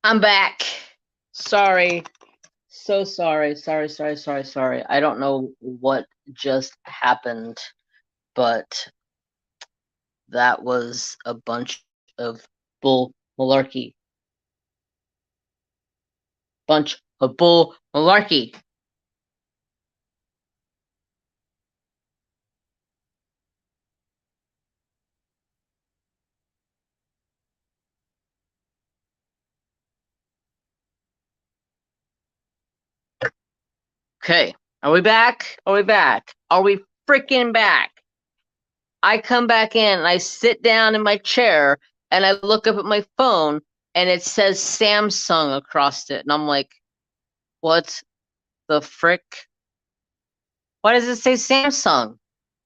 I'm back. Sorry. So sorry. Sorry. I don't know what just happened, but that was a bunch of bull malarkey. Bunch of bull malarkey. Okay. Are we back? Are we back? Are we freaking back? I come back in and I sit down in my chair and I look up at my phone and it says Samsung across it. And I'm like, what the frick? Why does it say Samsung?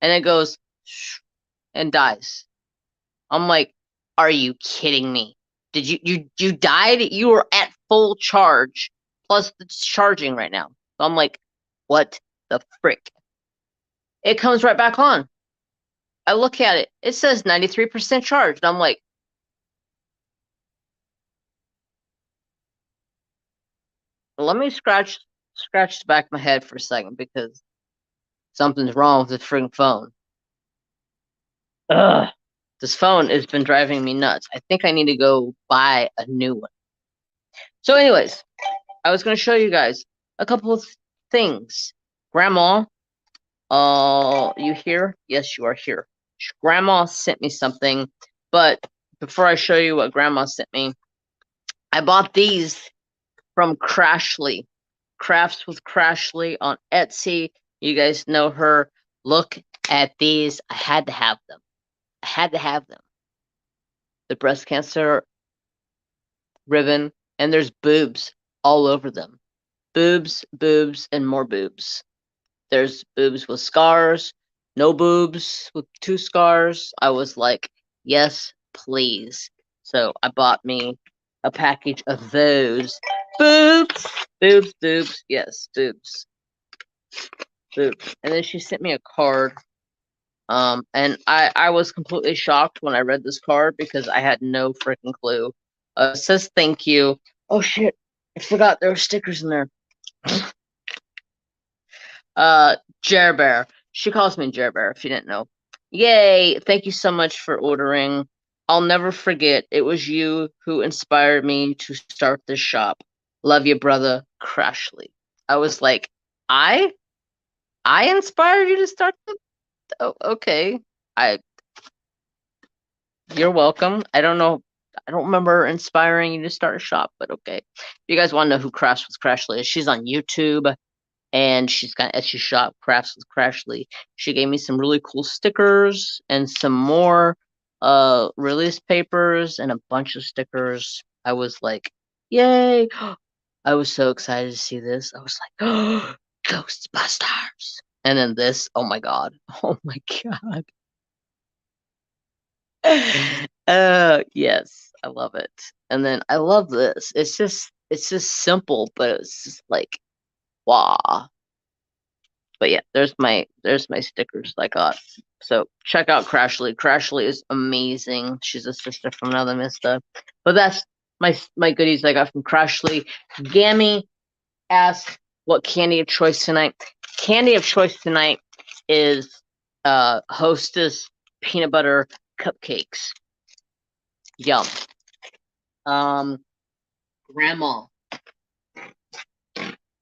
And it goes shh, and dies. I'm like, are you kidding me? Did you died? You were at full charge plus it's charging right now. So I'm like, what the frick? It comes right back on. I look at it. It says 93% charged. I'm like, let me scratch the back of my head for a second because something's wrong with this freaking phone. Ugh. This phone has been driving me nuts. I think I need to go buy a new one. So, anyways, I was going to show you guys a couple of things. Grandma, you here? Yes, you are here. Grandma sent me something, but before I show you what Grandma sent me, I bought these from Crashly. Crafts with Crashly on Etsy. You guys know her. Look at these. I had to have them. I had to have them. The breast cancer ribbon, and there's boobs all over them. Boobs, and more boobs. There's boobs with scars, no boobs with two scars. I was like, yes, please. So I bought me a package of those. Boobs, yes, boobs. And then she sent me a card. And I was completely shocked when I read this card because I had no freaking clue. It says thank you. Oh shit, I forgot there were stickers in there. Jer Bear. She calls me Jer Bear, if you didn't know. Yay! Thank you so much for ordering. I'll never forget. It was you who inspired me to start this shop. Love you, brother. Crashly. I was like, I? I inspired you to start the. Oh, okay. I. You're welcome. I don't know. I don't remember inspiring you to start a shop, but okay. If you guys want to know who Crash was Crashly is, she's on YouTube and she's got Etsy shop Crafts with Crashly. She gave me some really cool stickers and some more release papers and a bunch of stickers. I was like, yay! I was so excited to see this. I was like, oh, Ghostbusters! And then this, oh my god. Oh my god. Yes, I love it. And then I love this. It's just simple, but it's just like wow. But yeah, there's my stickers I got. So check out Crashly. Crashly is amazing. She's a sister from another mister. But that's my goodies I got from Crashly. Gammy asked what candy of choice tonight. Candy of choice tonight is Hostess peanut butter cupcakes. Yum. Um, grandma.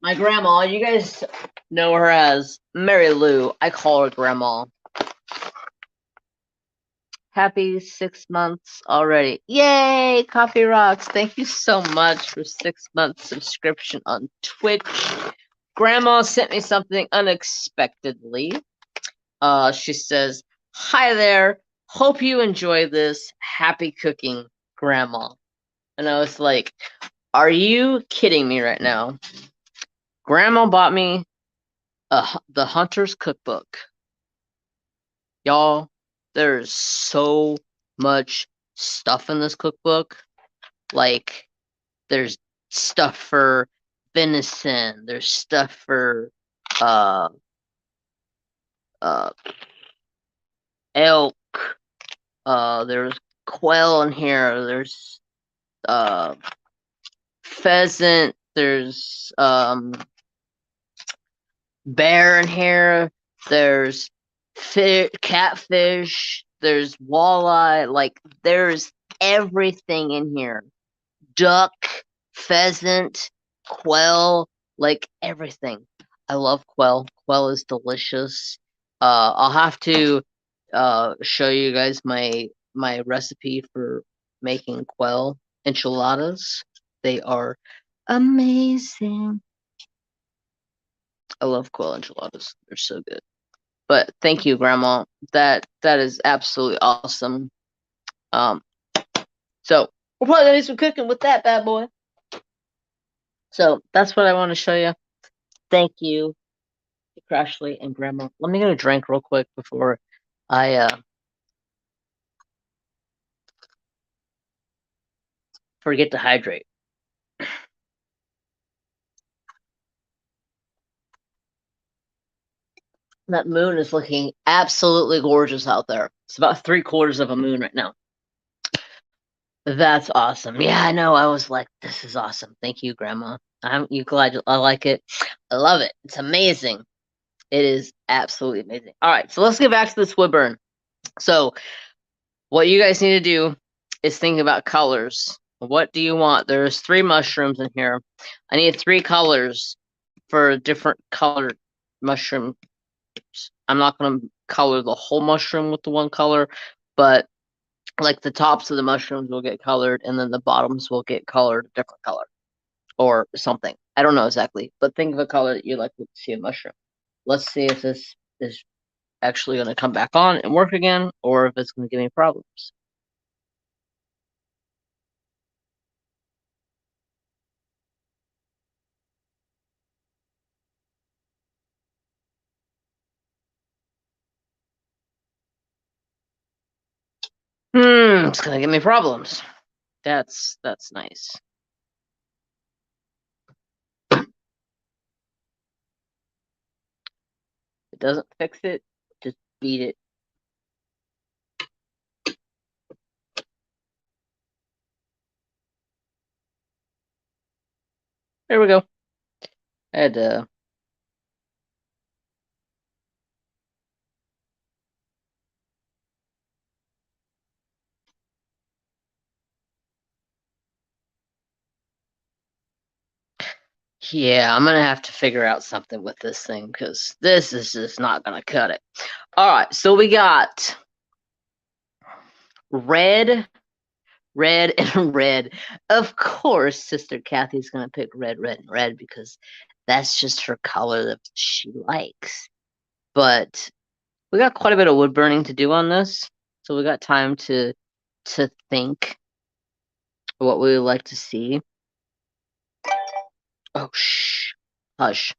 My grandma, you guys know her as Mary Lou. I call her grandma. Happy 6 months already. Yay! Coffee rocks. Thank you so much for 6 months subscription on Twitch. Grandma sent me something unexpectedly. She says, hi there. Hope you enjoy this. Happy cooking, Grandma. And I was like, are you kidding me right now? Grandma bought me the Hunter's Cookbook. Y'all, there's so much stuff in this cookbook. Like, there's stuff for venison. There's stuff for uh uh elk. There's quail in here. There's uh pheasant, there's bear in here, there's catfish, there's walleye, like there's everything in here. Duck, pheasant, quail, like everything. I love quail. Quail is delicious. I'll have to show you guys my recipe for making quail enchiladas. They are amazing. I love quail enchiladas. They're so good. But thank you, Grandma. That is absolutely awesome. Um, so we're probably gonna do some cooking with that bad boy. So that's what I want to show you. Thank you, Crashly and Grandma. Let me get a drink real quick before I forget to hydrate. That moon is looking absolutely gorgeous out there. It's about 3/4 of a moon right now. That's awesome. Yeah, I know. I was like, this is awesome. Thank you, Grandma. You glad I like it? I love it. It's amazing. It is absolutely amazing. All right, so let's get back to this Woodburn. So what you guys need to do is think about colors. What do you want? There's 3 mushrooms in here. I need 3 colors for different colored mushrooms. I'm not going to color the whole mushroom with the one color, but like the tops of the mushrooms will get colored and then the bottoms will get colored a different color or something. I don't know exactly, but think of a color that you like to see a mushroom. Let's see if this is actually going to come back on and work again or if it's going to give me problems. It's gonna give me problems. That's nice. If it doesn't fix it, just beat it. There we go. I had to. Yeah, I'm gonna have to figure out something with this thing because this is just not gonna cut it. All right, so we got red, red, and red. Of course, Sister Kathy's gonna pick red, red, and red because that's just her color that she likes. But we got quite a bit of wood burning to do on this, so we got time to think what we would like to see. Oh, shh, hush.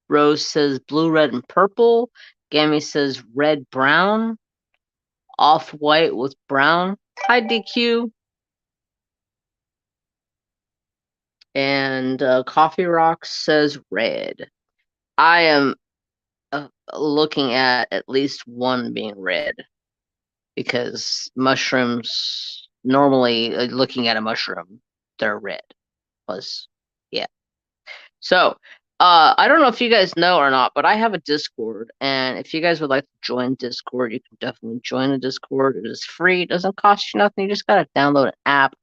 Rose says blue, red, and purple. Gammy says red, brown. Off white with brown. Hi, DQ. And Coffee Rocks says red. I am looking at least one being red because mushrooms normally looking at a mushroom, they're red. Plus, yeah. So, I don't know if you guys know or not, but I have a Discord, and if you guys would like to join Discord, you can definitely join the Discord. It is free, it doesn't cost you nothing. You just gotta download an app.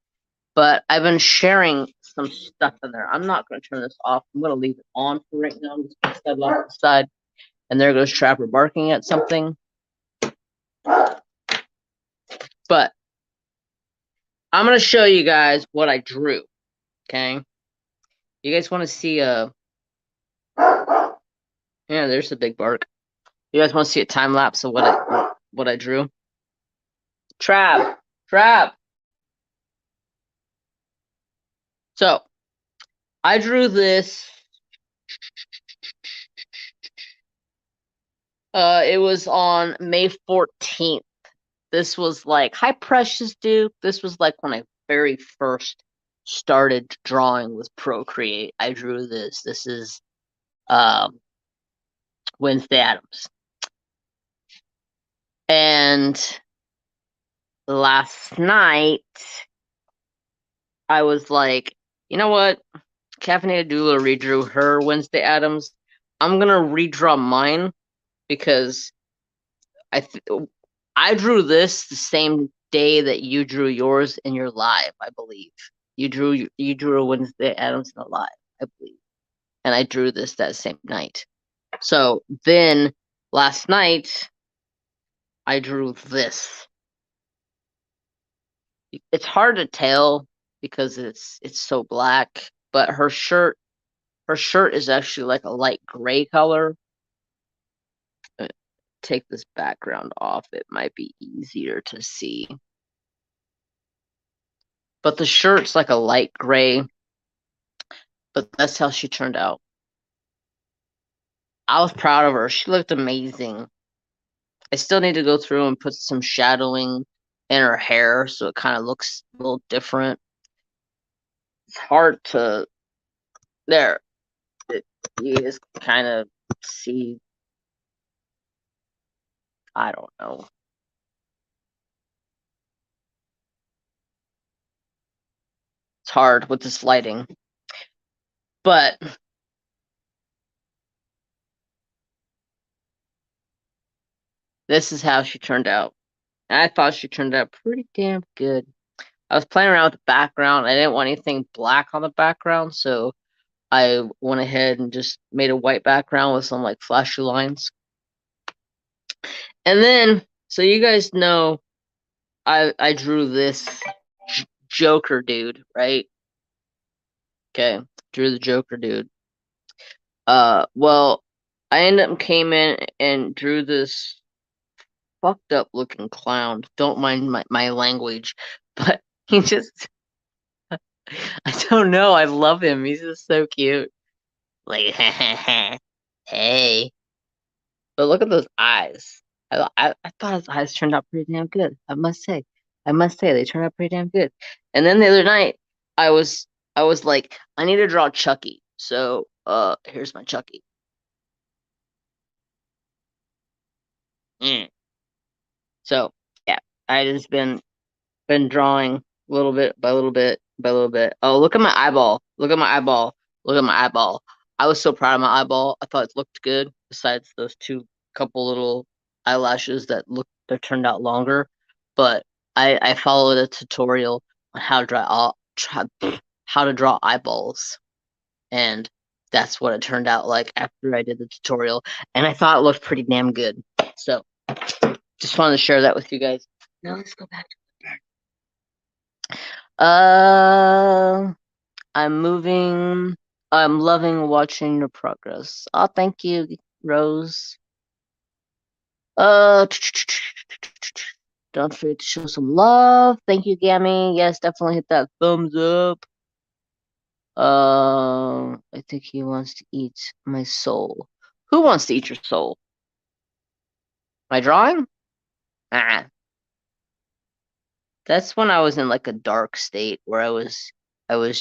But I've been sharing some stuff in there. I'm not gonna turn this off. I'm gonna leave it on for right now. I'm just gonna set it off the side. And there goes Trapper barking at something. But I'm gonna show you guys what I drew. Okay. You guys want to see yeah, there's a big bark. You guys want to see a time lapse of what I drew? Trap. So I drew this. It was on May 14th. This was like, hi, Precious Duke. This was like when I very first started drawing with Procreate. I drew this. This is Wednesday Addams. And last night, I was like, you know what? Caffeinated Doula redrew her Wednesday Adams. I'm gonna redraw mine because I th- I drew this the same day that you drew yours in your live, I believe. You drew a Wednesday Adams in a live, I believe, and I drew this that same night. So then last night I drew this. It's hard to tell because it's so black, but her shirt is actually like a light gray color. Take this background off, it might be easier to see. But the shirt's like a light gray, but that's how she turned out. I was proud of her. She looked amazing. I still need to go through and put some shadowing in her hair so it kind of looks a little different. It's hard to there. You just kind of see. I don't know. It's hard with this lighting, but this is how she turned out. And I thought she turned out pretty damn good. I was playing around with the background. I didn't want anything black on the background, so I went ahead and just made a white background with some like flashy lines. And then, so you guys know, I drew this Joker dude, right? Okay, drew the Joker dude. Well, I ended up came in and drew this fucked up looking clown. Don't mind my language, but he just I don't know. I love him. He's just so cute. Like, hey. But look at those eyes. I thought his eyes turned out pretty damn good. I must say. I must say they turned out pretty damn good. And then the other night, I was I was like, I need to draw Chucky. So here's my Chucky. Mm. So yeah, I just been drawing little bit by little bit by little bit. Oh, look at my eyeball. Look at my eyeball. Look at my eyeball. I was so proud of my eyeball. I thought it looked good, besides those two couple little eyelashes that turned out longer. But I followed a tutorial on how to draw eyeballs, and that's what it turned out like after I did the tutorial, and I thought it looked pretty damn good. So just wanted to share that with you guys. Now let's go back to I'm moving. I'm loving watching your progress. Oh, thank you, Rose. Uh, don't forget to show some love. Thank you, Gammy. Yes, definitely hit that thumbs up. I think he wants to eat my soul. Who wants to eat your soul? My drawing? Ah, that's when I was in like a dark state where I was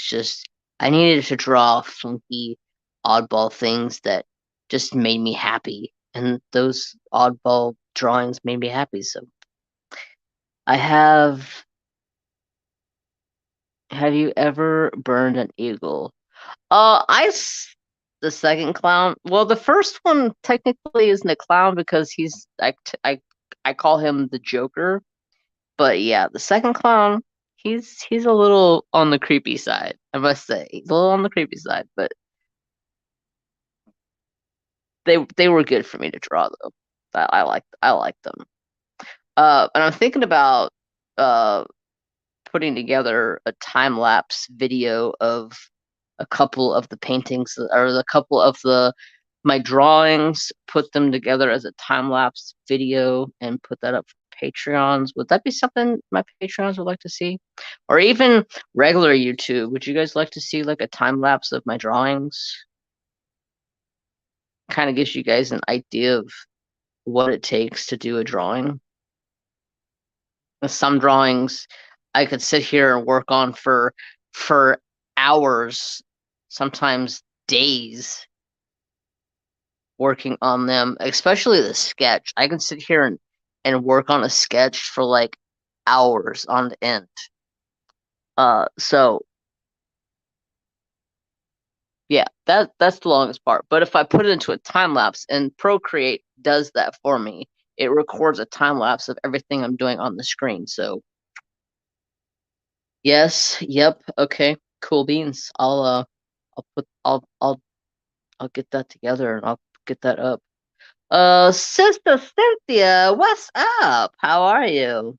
just I needed to draw funky oddball things that just made me happy, and those oddball drawings made me happy. So I have you ever burned an eagle? The second clown. Well, the first one technically isn't a clown because I call him the Joker. But yeah, the second clown, he's a little on the creepy side, I must say. He's a little on the creepy side, but they were good for me to draw though. I like them. And I'm thinking about uh putting together a time lapse video of a couple of the paintings or a couple of the my drawings, put them together as a time lapse video and put that up for Patreons. Would that be something my Patreons would like to see? Or even regular YouTube. Would you guys like to see like a time lapse of my drawings? Kind of gives you guys an idea of what it takes to do a drawing. Some drawings I could sit here and work on for hours, sometimes days, working on them, especially the sketch. I can sit here and work on a sketch for like hours on end. So Yeah, that's the longest part. But if I put it into a time lapse, and Procreate does that for me, it records a time lapse of everything I'm doing on the screen. So yes, yep, okay, cool beans. I'll get that together and I'll get that up. Sister Cynthia, what's up? How are you?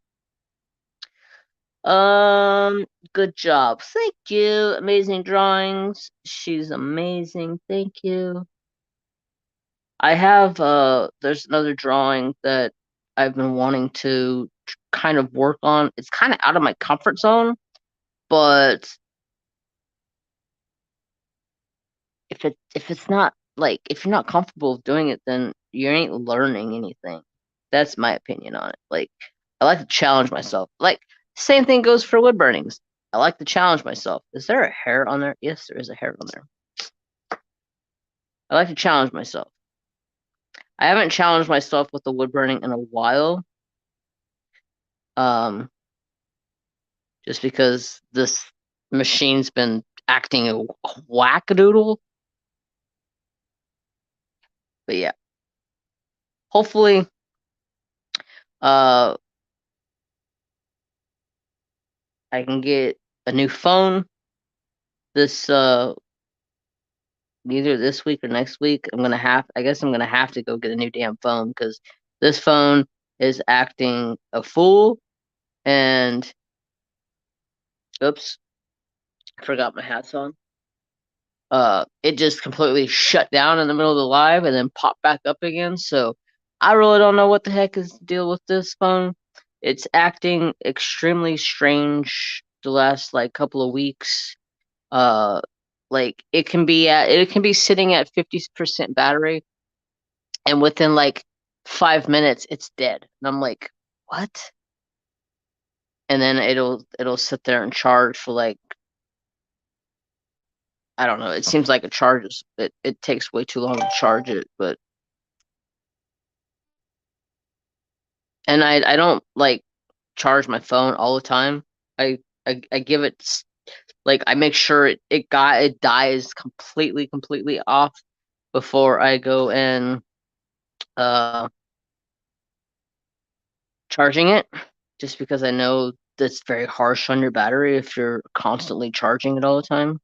Um, good job. Thank you. Amazing drawings. She's amazing. Thank you. I have there's another drawing that I've been wanting to kind of work on. It's kind of out of my comfort zone, but if it's not like if you're not comfortable with doing it, then you ain't learning anything. That's my opinion on it. Like I like to challenge myself. Like same thing goes for wood burnings. I like to challenge myself. Is there a hair on there? Yes, there is a hair on there. I like to challenge myself. I haven't challenged myself with the wood burning in a while. Um, just because this machine's been acting a wackadoodle. But yeah, hopefully, uh, I can get a new phone this either this week or next week. I guess I'm gonna have to go get a new damn phone because this phone is acting a fool. And oops, I forgot my hat's on. It just completely shut down in the middle of the live and then popped back up again. So I really don't know what the heck is the deal with this phone. It's acting extremely strange the last like couple of weeks. Uh, like it can be sitting at 50% battery, and within like 5 minutes it's dead. And I'm like, what? And then it'll sit there and charge for like I don't know. It seems like it takes way too long to charge it, but and I don't like charge my phone all the time. I give it like I make sure it dies completely off before I go in uh charging it, just because I know that's very harsh on your battery if you're constantly charging it all the time.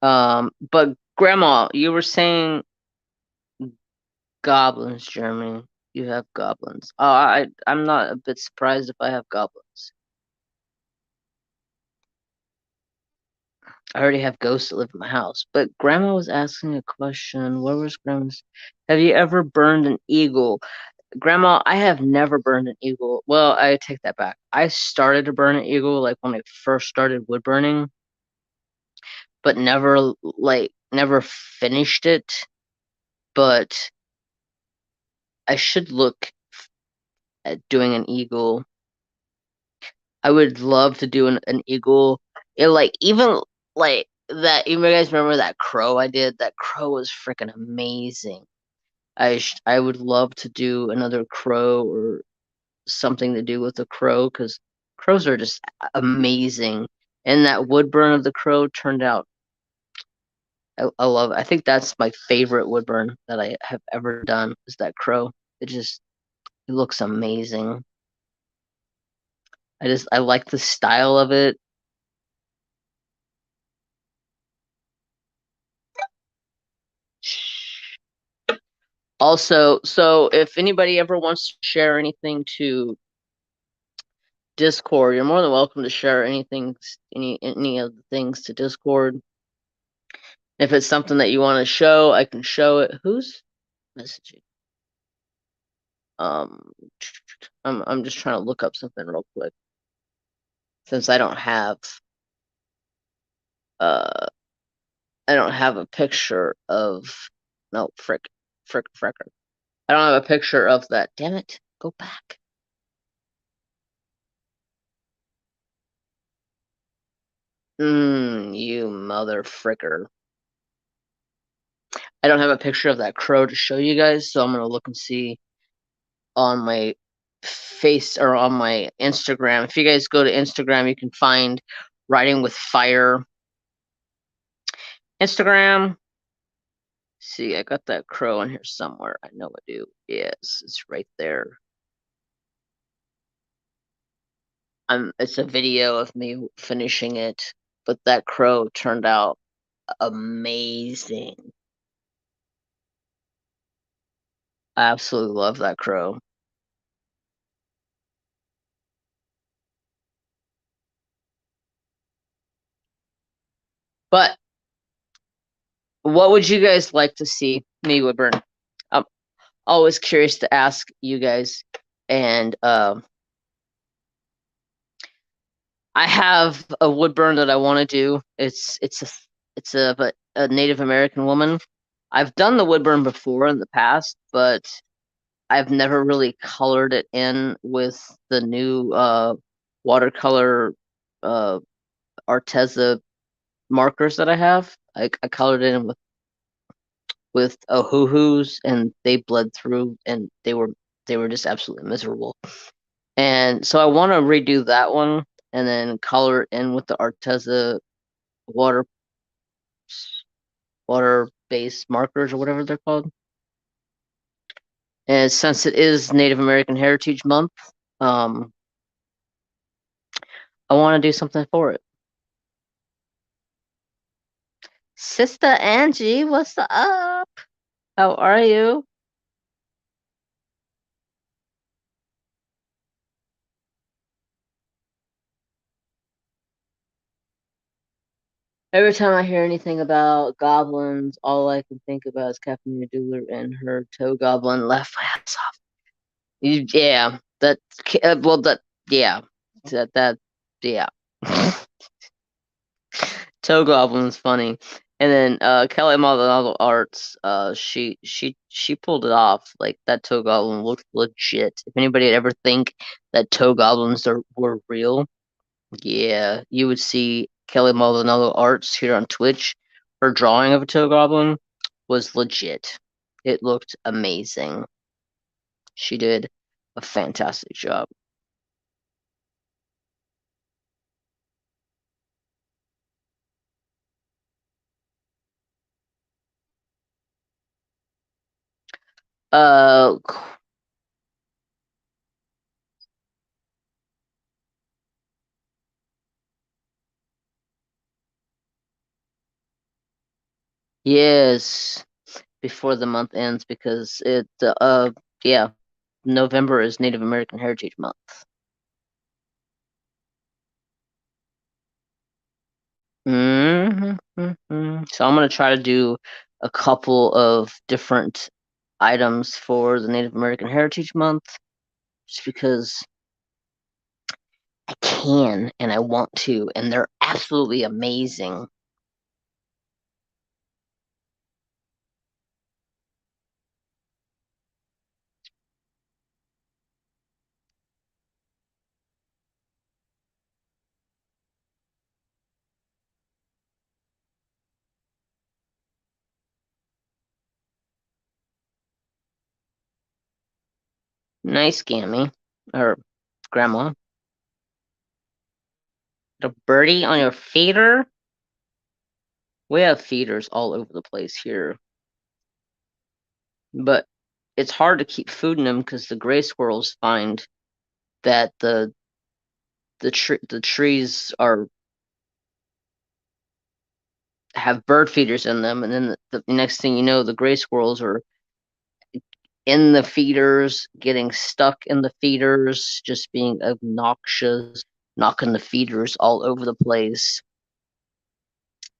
But Grandma, you were saying goblins, Germany. You have goblins. I'm not a bit surprised if I have goblins. I already have ghosts that live in my house. But Grandma was asking a question. Where was Grandma's? Have you ever burned an eagle? Grandma, I have never burned an eagle. Well, I take that back. I started to burn an eagle like when I first started wood burning, but never finished it. But I should look at doing an eagle. I would love to do an eagle. It like even like that. You guys remember that crow I did? That crow was freaking amazing. I would love to do another crow or something to do with a crow because crows are just amazing. And that wood burn of the crow turned out. I love it. I think that's my favorite wood burn that I have ever done is that crow. It looks amazing. I like the style of it. Also, so if anybody ever wants to share anything to Discord, you're more than welcome to share any of the things to Discord. If it's something that you want to show, I can show it. Who's messaging? Um, I'm just trying to look up something real quick since uh I don't have a picture of no fricker. I don't have a picture of that. Damn it. Go back. You mother fricker. I don't have a picture of that crow to show you guys, so I'm gonna look and see on my face or on my Instagram. If you guys go to Instagram, you can find Writing with Fire. Instagram. See, I got that crow in here somewhere. I know I do. Yes, it's right there. It's a video of me finishing it, but that crow turned out amazing. I absolutely love that crow. But what would you guys like to see me, Woodburn? I'm always curious to ask you guys, and I have a Woodburn that I want to do. It's a Native American woman. I've done the Woodburn before in the past, but I've never really colored it in with the new watercolor uh Arteza markers that I have. I colored it in with ohuhus, and they bled through, and they were just absolutely miserable. And so I want to redo that one and then color it in with the Arteza water water based markers or whatever they're called. And since it is Native American Heritage Month, um, I want to do something for it. Sister Angie, what's up? How are you? Every time I hear anything about goblins, all I can think about is Kathleen Doodler and her toe goblin left my ass off. Yeah, well, yeah, that, yeah. Toe Goblin's funny. And then Kelly Maldonado Arts, she pulled it off. Like that Toe Goblin looked legit. If anybody had ever think that Toe Goblins were real, yeah, you would see Kelly Maldonado Arts here on Twitch. Her drawing of a Toe Goblin was legit. It looked amazing. She did a fantastic job. Uh, yes, before the month ends because yeah, November is Native American Heritage Month. So I'm gonna try to do a couple of different items for the Native American Heritage Month, just because I can and I want to, and they're absolutely amazing. Nice, Gammy, or Grandma. The birdie on your feeder? We have feeders all over the place here, but it's hard to keep food in them because the gray squirrels find that the trees are have bird feeders in them, and then the next thing you know, the gray squirrels are in the feeders, getting stuck in the feeders, just being obnoxious, knocking the feeders all over the place.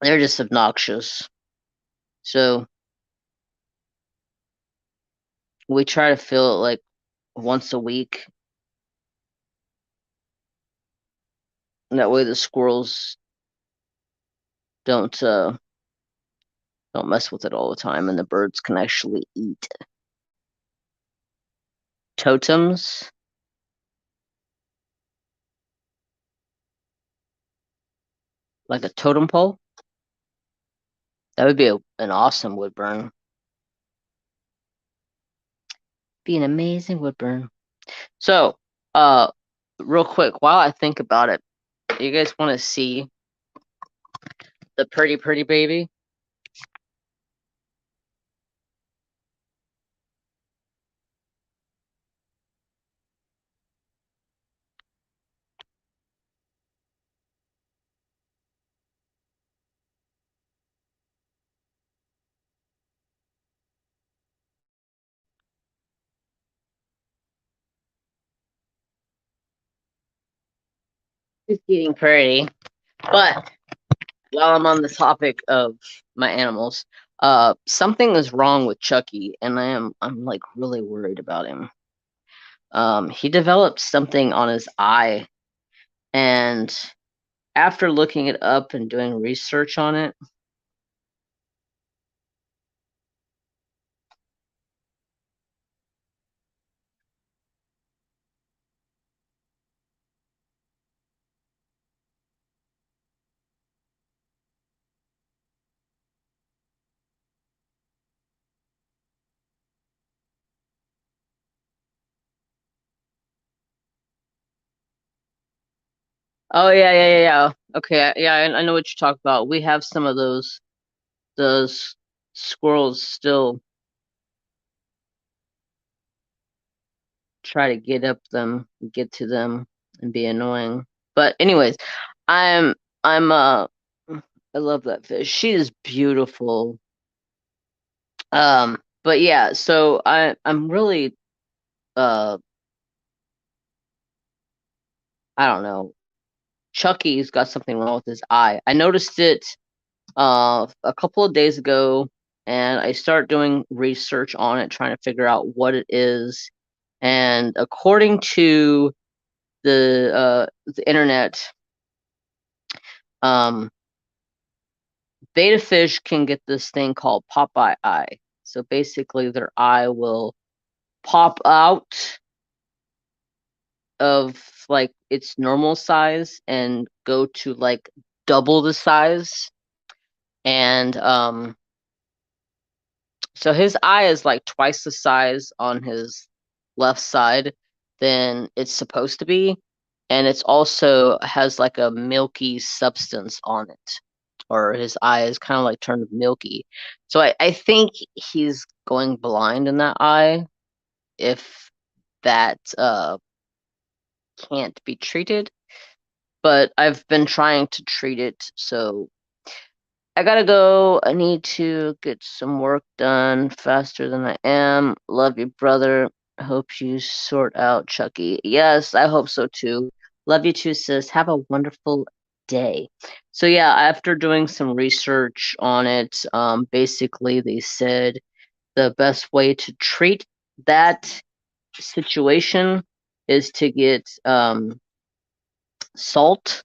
They're just obnoxious. So we try to fill it like once a week. And that way the squirrels don't uh don't mess with it all the time, and the birds can actually eat. Totems, like a totem pole, that would be an awesome wood burn. Be an amazing wood burn. So, real quick, while I think about it, you guys want to see The pretty baby. He's getting pretty. But while I'm on the topic of my animals, something is wrong with Chucky, and I'm like really worried about him. He developed something on his eye, and after looking it up and doing research on it, oh yeah. Okay, yeah, I know what you're talking about. We have some of those squirrels still try to get to them, and be annoying. But anyways, I'm I'm I love that fish. She is beautiful. But yeah, so I'm really uh I don't know. Chucky's got something wrong with his eye. I noticed it a couple of days ago, and I start doing research on it, trying to figure out what it is. And according to the internet, um, beta fish can get this thing called Popeye eye. So basically, their eye will pop out of like its normal size and go to like double the size. And so his eye is like twice the size on his left side than it's supposed to be, and it's also has like a milky substance on it, or his eye is kind of like turned milky. So I think he's going blind in that eye if that can't be treated. But I've been trying to treat it, so I gotta go. I need to get some work done faster than I am. Love you, brother. Hope you sort out Chucky. Yes, I hope so too. Love you too, sis. Have a wonderful day. So yeah, after doing some research on it, basically they said the best way to treat that situation is to get salt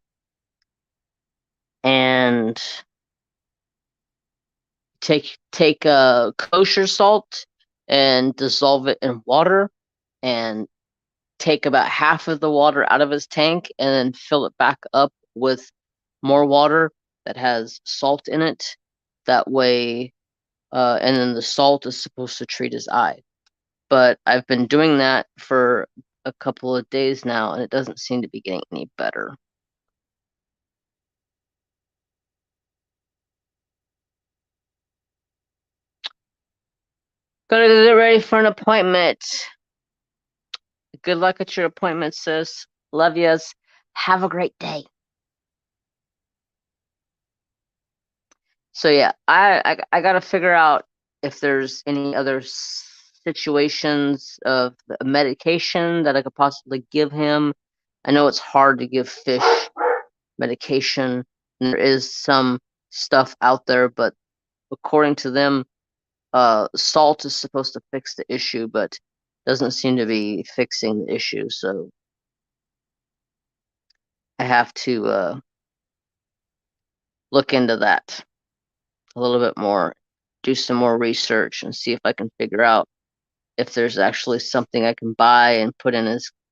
and take kosher salt and dissolve it in water, and take about half of the water out of his tank and then fill it back up with more water that has salt in it. That way, and then the salt is supposed to treat his eye. But I've been doing that for a couple of days now, and it doesn't seem to be getting any better. Gotta get ready for an appointment. Good luck at your appointment, sis. Love yous. Have a great day. So yeah, I gotta figure out if there's any other situations of medication that I could possibly give him. I know it's hard to give fish medication, and there is some stuff out there, but according to them, salt is supposed to fix the issue, but doesn't seem to be fixing the issue. So I have to look into that a little bit more, do some more research, and see if I can figure out if there's actually something I can buy and put in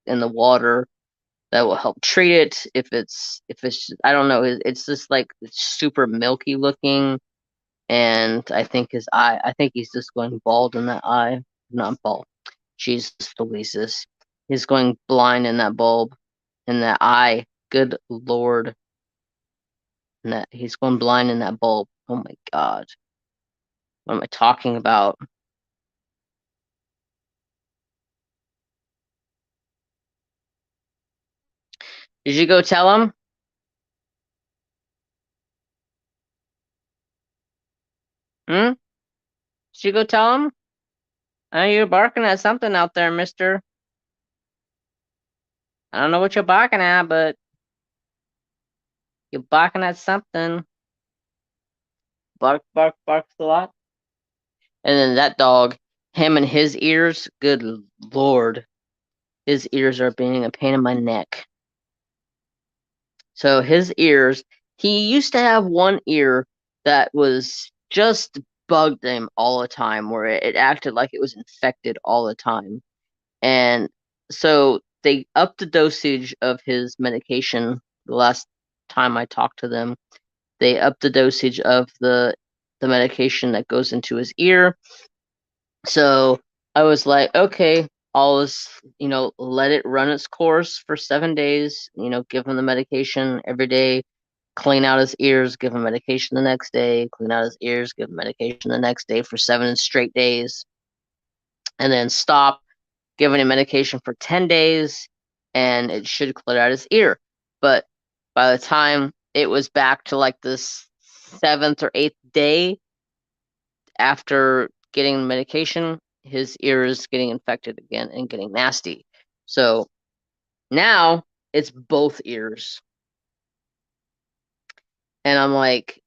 the water that will help treat it. If it's I don't know, it's just like it's super milky looking, and I think he's just going bald in that eye. Not bald. Jesus Louises. He's going blind in that bulb, in that eye. Good Lord. And that he's going blind in that bulb. Oh my God. What am I talking about? Did you go tell him? Hmm? Did you go tell him? I know you're barking at something out there, mister. I don't know what you're barking at, but you're barking at something. Bark, bark, barks a lot. And then that dog, him and his ears, good lord. His ears are being a pain in my neck. So his ears, he used to have one ear that was just bugged him all the time, where it acted like it was infected all the time. And so they upped the dosage of his medication the last time I talked to them. They upped the dosage of the medication that goes into his ear. So I was like, okay, I'll just, let it run its course for 7 days, give him the medication every day, clean out his ears, give him medication the next day, clean out his ears, give him medication the next day for 7 straight days, and then stop giving him medication for 10 days, and it should clear out his ear. But by the time it was back to like this seventh or eighth day after getting the medication, his ear is getting infected again and getting nasty. So now it's both ears. And I'm like,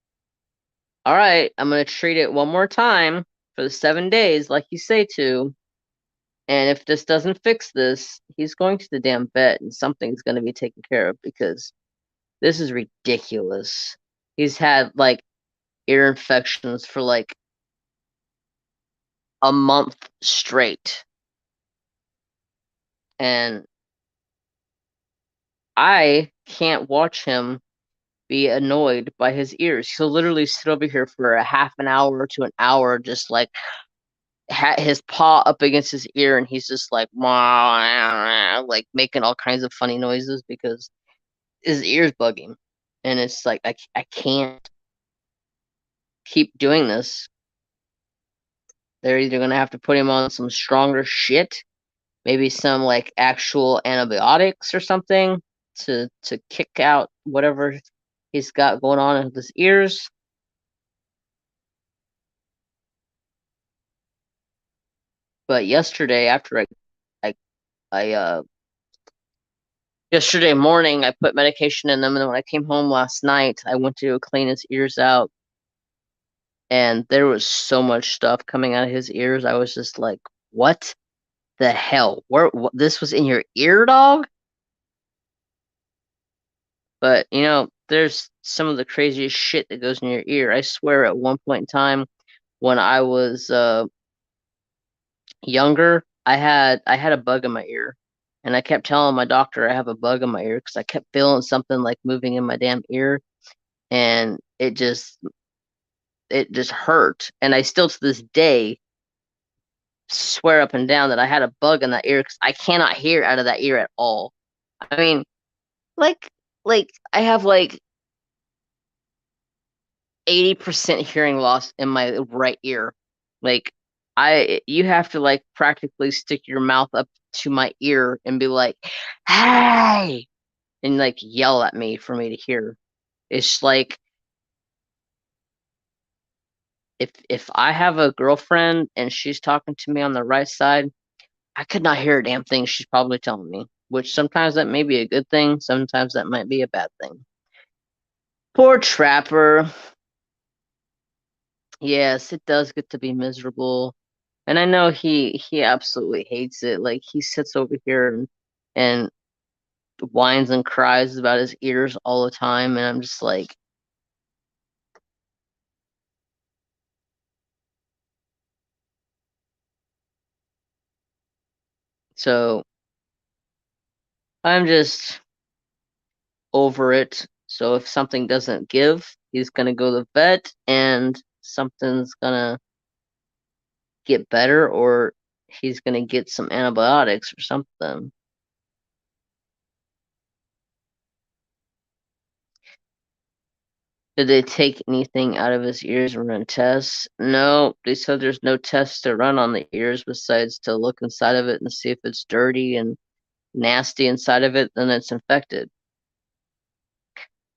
all right, I'm going to treat it one more time for the 7 days, like you say to. And if this doesn't fix this, he's going to the damn vet and something's going to be taken care of because this is ridiculous. He's had like ear infections for like a month straight. And I can't watch him be annoyed by his ears. He'll literally sit over here for a half an hour to an hour, just like his paw up against his ear, and he's just like, like making all kinds of funny noises because his ears bug him. And it's like, I can't keep doing this. They're either going to have to put him on some stronger shit, maybe some like actual antibiotics or something to kick out whatever he's got going on in his ears. But yesterday, after I, I yesterday morning, I put medication in them, and when I came home last night, I went to clean his ears out, and there was so much stuff coming out of his ears. I was just like, "What the hell? This was in your ear, dog?" But there's some of the craziest shit that goes in your ear. I swear, at one point in time, when I was younger, I had a bug in my ear, and I kept telling my doctor I have a bug in my ear because I kept feeling something like moving in my damn ear, and it just hurt. And I still to this day swear up and down that I had a bug in that ear because I cannot hear out of that ear at all. I mean, like I have like 80% hearing loss in my right ear. Like you have to like practically stick your mouth up to my ear and be like, "Hey!" and like yell at me for me to hear. It's like if I have a girlfriend and she's talking to me on the right side, I could not hear a damn thing she's probably telling me, which sometimes that may be a good thing, sometimes that might be a bad thing. Poor Trapper. Yes, it does get to be miserable. And I know he absolutely hates it. Like he sits over here and whines and cries about his ears all the time, and I'm just like, so I'm just over it. So if something doesn't give, he's gonna go to the vet and something's gonna get better, or he's gonna get some antibiotics or something. Did they take anything out of his ears and run tests? No, they said there's no tests to run on the ears besides to look inside of it and see if it's dirty and nasty inside of it, then it's infected.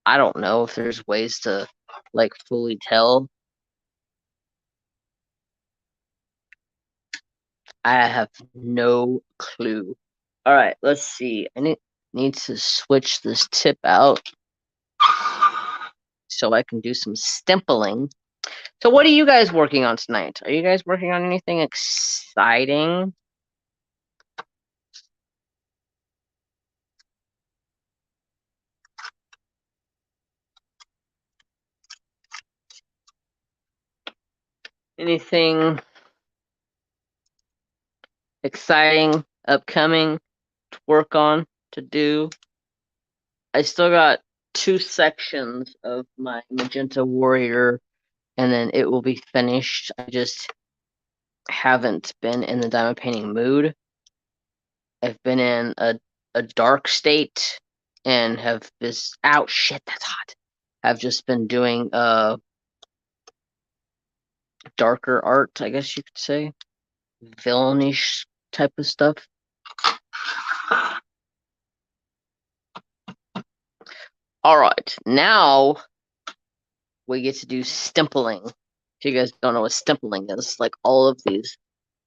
I don't know if there's ways to like fully tell. I have no clue. All right, let's see. I need to switch this tip out so I can do some stempling. So what are you guys working on tonight? Are you guys working on anything exciting? Anything exciting, upcoming to work on, to do? I still got 2 sections of my Magenta Warrior, and then it will be finished. I just haven't been in the diamond painting mood. I've been in a dark state and have this ouch shit that's hot. I've just been doing darker art, I guess you could say. Villainish type of stuff. Alright, now we get to do stempling. If you guys don't know what stempling is, like all of these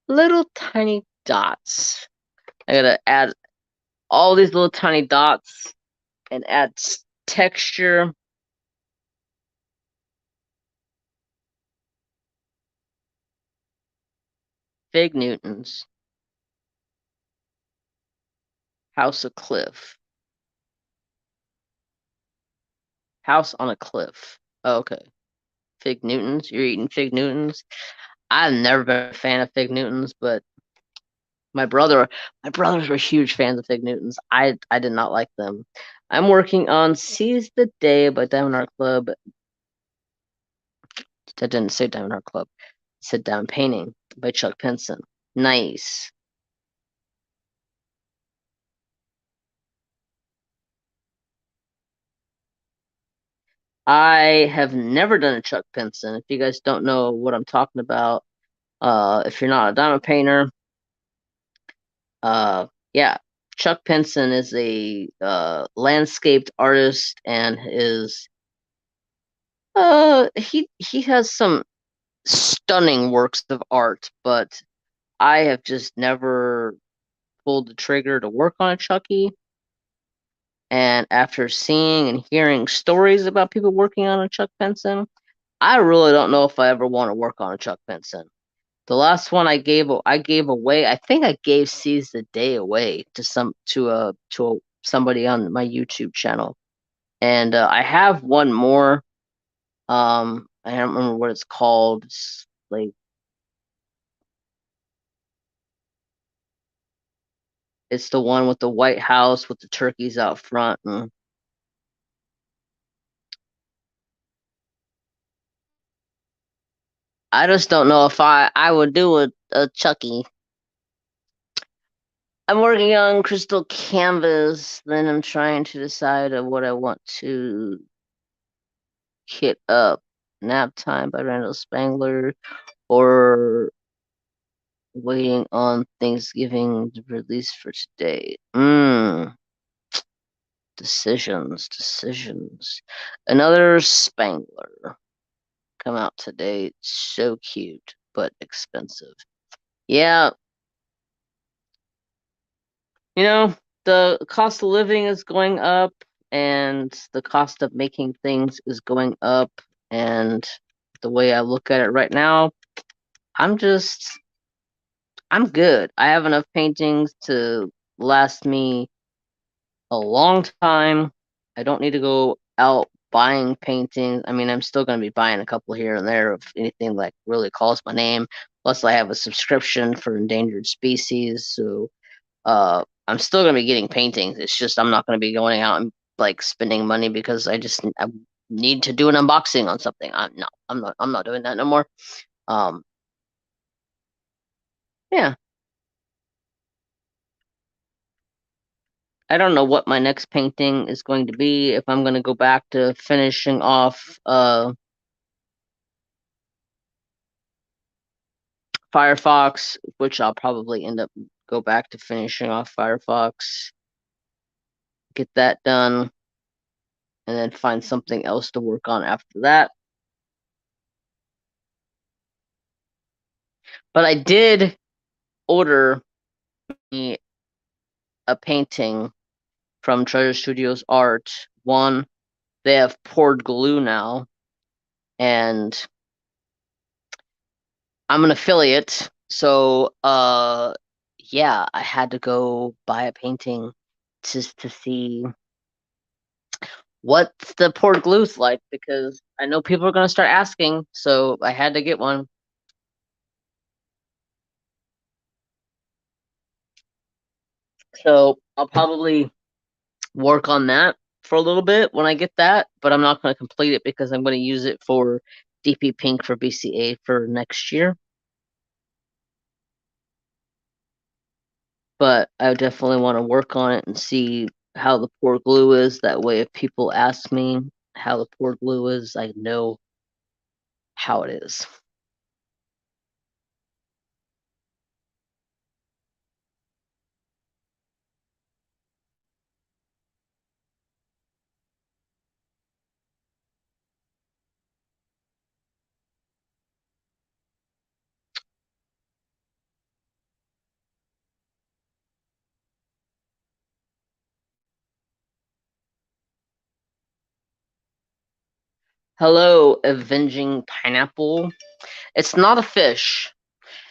little tiny dots. I gotta add all these little tiny dots and add texture. Fig Newtons. House of Cliff. House on a cliff. Oh, okay. Fig Newtons. You're eating Fig Newtons. I've never been a fan of Fig Newtons, but my brothers were huge fans of Fig Newtons. I did not like them. I'm working on Seize the Day by Diamond Art Club. That didn't say Diamond Art Club. It said Diamond Painting by Chuck Pinson. Nice. I have never done a Chuck Pinson. If you guys don't know what I'm talking about, if you're not a diamond painter, yeah, Chuck Pinson is a landscaped artist and is he has some stunning works of art, but I have just never pulled the trigger to work on a Chucky. And after seeing and hearing stories about people working on a Chuck Pinson, I really don't know if I ever want to work on a Chuck Pinson. The last one I gave away. I think I gave Seize the Day away to somebody on my YouTube channel, and I have one more. I don't remember what it's called. It's like it's the one with the White House with the turkeys out front, and I just don't know if I would do a Chucky. I'm working on Crystal Canvas. Then I'm trying to decide of what I want to hit up. Nap Time by Randall Spangler or waiting on Thanksgiving release for today. Decisions. Another Spangler come out today. So cute, but expensive. Yeah, you know, the cost of living is going up and the cost of making things is going up. And the way I look at it right now, I'm just, I'm good. I have enough paintings to last me a long time. I don't need to go out buying paintings. I mean, I'm still going to be buying a couple here and there of anything like really calls my name. Plus, I have a subscription for endangered species, so I'm still going to be getting paintings. It's just I'm not going to be going out and like spending money because I need to do an unboxing on something. I'm not doing that no more. Um, yeah, I don't know what my next painting is going to be. If I'm going to go back to finishing off Firefox, which I'll probably end up go back to finishing off Firefox, get that done, and then find something else to work on after that. But I did order me a painting from Treasure Studios Art. One, they have poured glue now, and I'm an affiliate, so yeah, I had to go buy a painting just to see what the poured glue's like because I know people are gonna start asking, so I had to get one. So I'll probably work on that for a little bit when I get that, but I'm not gonna complete it because I'm gonna use it for DP Pink for BCA for next year. But I definitely want to work on it and see how the poured glue is. That way, if people ask me how the poured glue is, I know how it is. Hello, avenging pineapple. It's not a fish.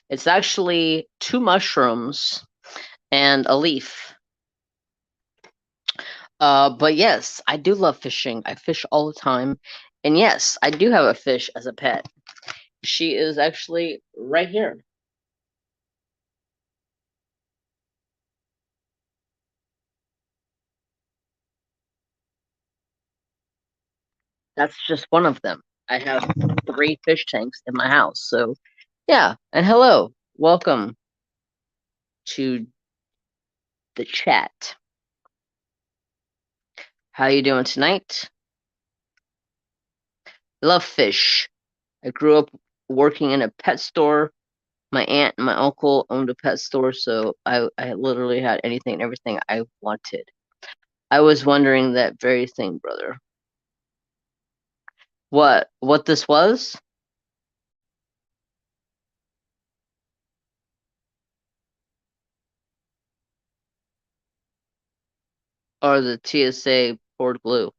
It's actually two mushrooms and a leaf. But yes, I do love fishing. I fish all the time. And yes, I do have a fish as a pet. She is actually right here. That's just one of them. I have three fish tanks in my house. So, yeah. And hello. Welcome to the chat. How you doing tonight? I love fish. I grew up working in a pet store. My aunt and my uncle owned a pet store, so I literally had anything and everything I wanted. I was wondering that very thing, brother. What this was? Or the TSA poured glue?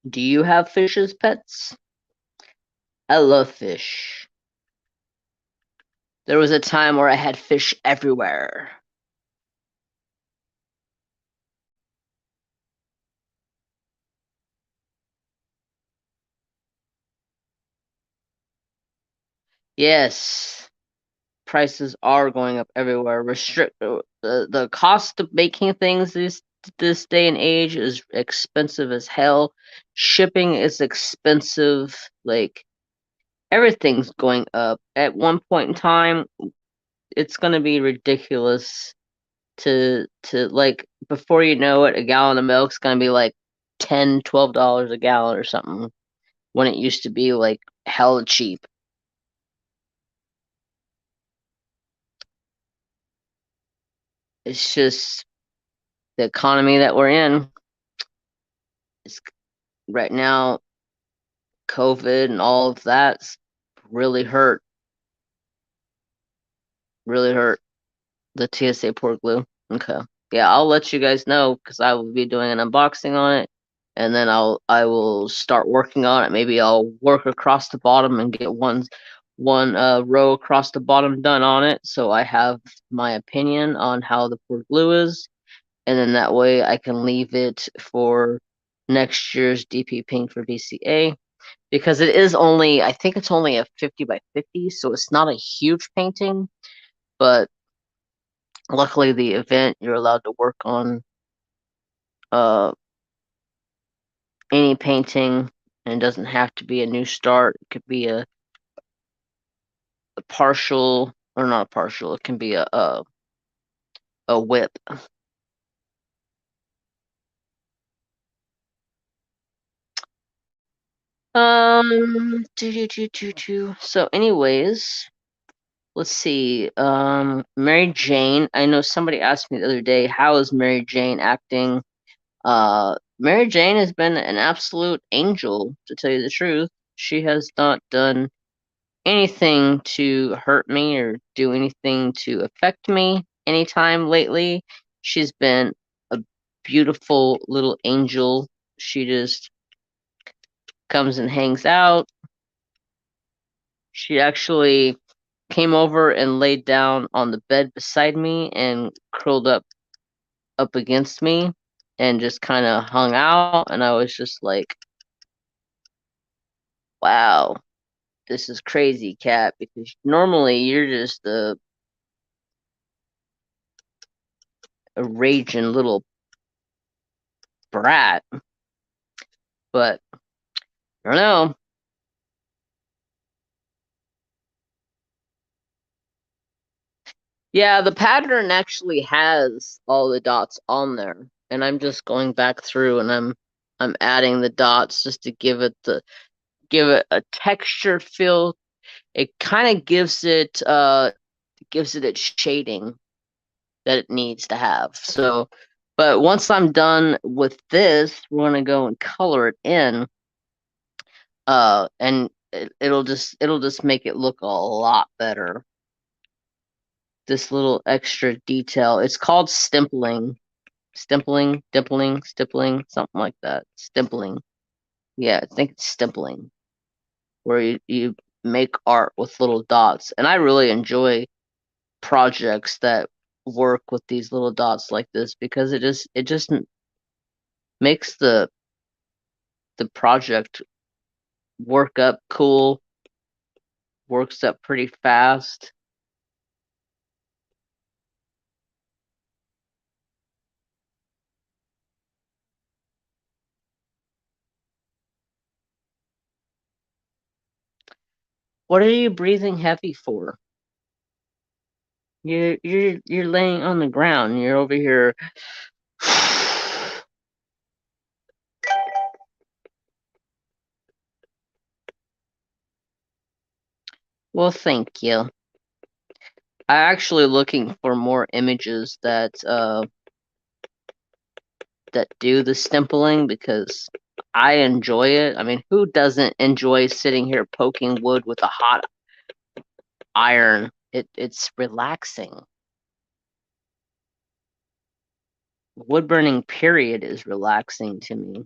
Do you have fish as pets? I love fish. There was a time where I had fish everywhere. Yes, prices are going up everywhere. Restrict the cost of making things this day and age is expensive as hell. Shipping is expensive. Like everything's going up. At one point in time, it's gonna be ridiculous to like before you know it, a gallon of milk's gonna be like $10, $12 a gallon or something when it used to be like hella cheap. It's just the economy that we're in. It's right now, COVID and all of that's really really hurt the TSA port glue. Okay. Yeah, I'll let you guys know because I will be doing an unboxing on it, and then I will start working on it. Maybe I'll work across the bottom and get one row across the bottom done on it, so I have my opinion on how the port glue is, and then that way I can leave it for next year's DP Pink for BCA because it is only I think it's only a 50 by 50, so it's not a huge painting, but Luckily, the event you're allowed to work on uh, any painting, and it doesn't have to be a new start. It could be a partial, or not a partial. It can be a whip. So, anyways, let's see. Mary Jane. I know somebody asked me the other day, how is Mary Jane acting? Mary Jane has been an absolute angel, to tell you the truth. She has not done anything to hurt me or do anything to affect me anytime lately. She's been a beautiful little angel. She just comes and hangs out. She actually came over and laid down on the bed beside me and curled up against me and just kind of hung out, and I was just like, wow, this is crazy, cat, because normally you're just a raging little brat, but I don't know. Yeah, the pattern actually has all the dots on there, and I'm just going back through and I'm adding the dots just to give it a texture feel. It kind of gives it its shading that it needs to have. So, but once I'm done with this, we're gonna go and color it in, and it'll just make it look a lot better. This little extra detail. It's called stippling, something like that. Stippling. Yeah, I think it's stippling, where you make art with little dots. And I really enjoy projects that work with these little dots like this because it just makes the project work up cool, works up pretty fast. What are you breathing heavy for? You're laying on the ground. You're over here. Well, thank you. I'm actually looking for more images that do the stippling because I enjoy it. I mean, who doesn't enjoy sitting here poking wood with a hot iron? It's relaxing. Wood burning period is relaxing to me.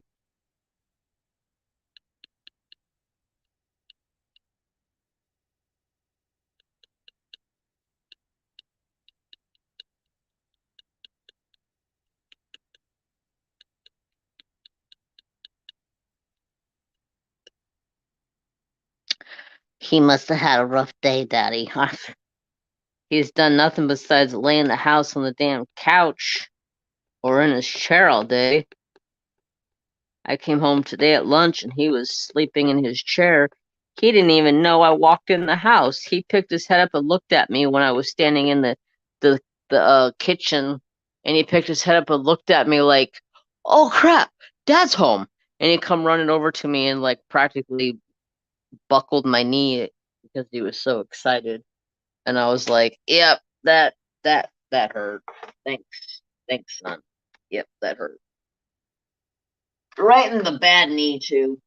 He must have had a rough day, Daddy. He's done nothing besides lay in the house on the damn couch or in his chair all day. I came home today at lunch and he was sleeping in his chair. He didn't even know I walked in the house. He picked his head up and looked at me when I was standing in the kitchen, and he picked his head up and looked at me like, "Oh crap, Dad's home!" And he come running over to me and like practically buckled my knee because he was so excited. And I was like, "Yep, that hurt. Thanks, son. Yep, that hurt. Right in the bad knee too."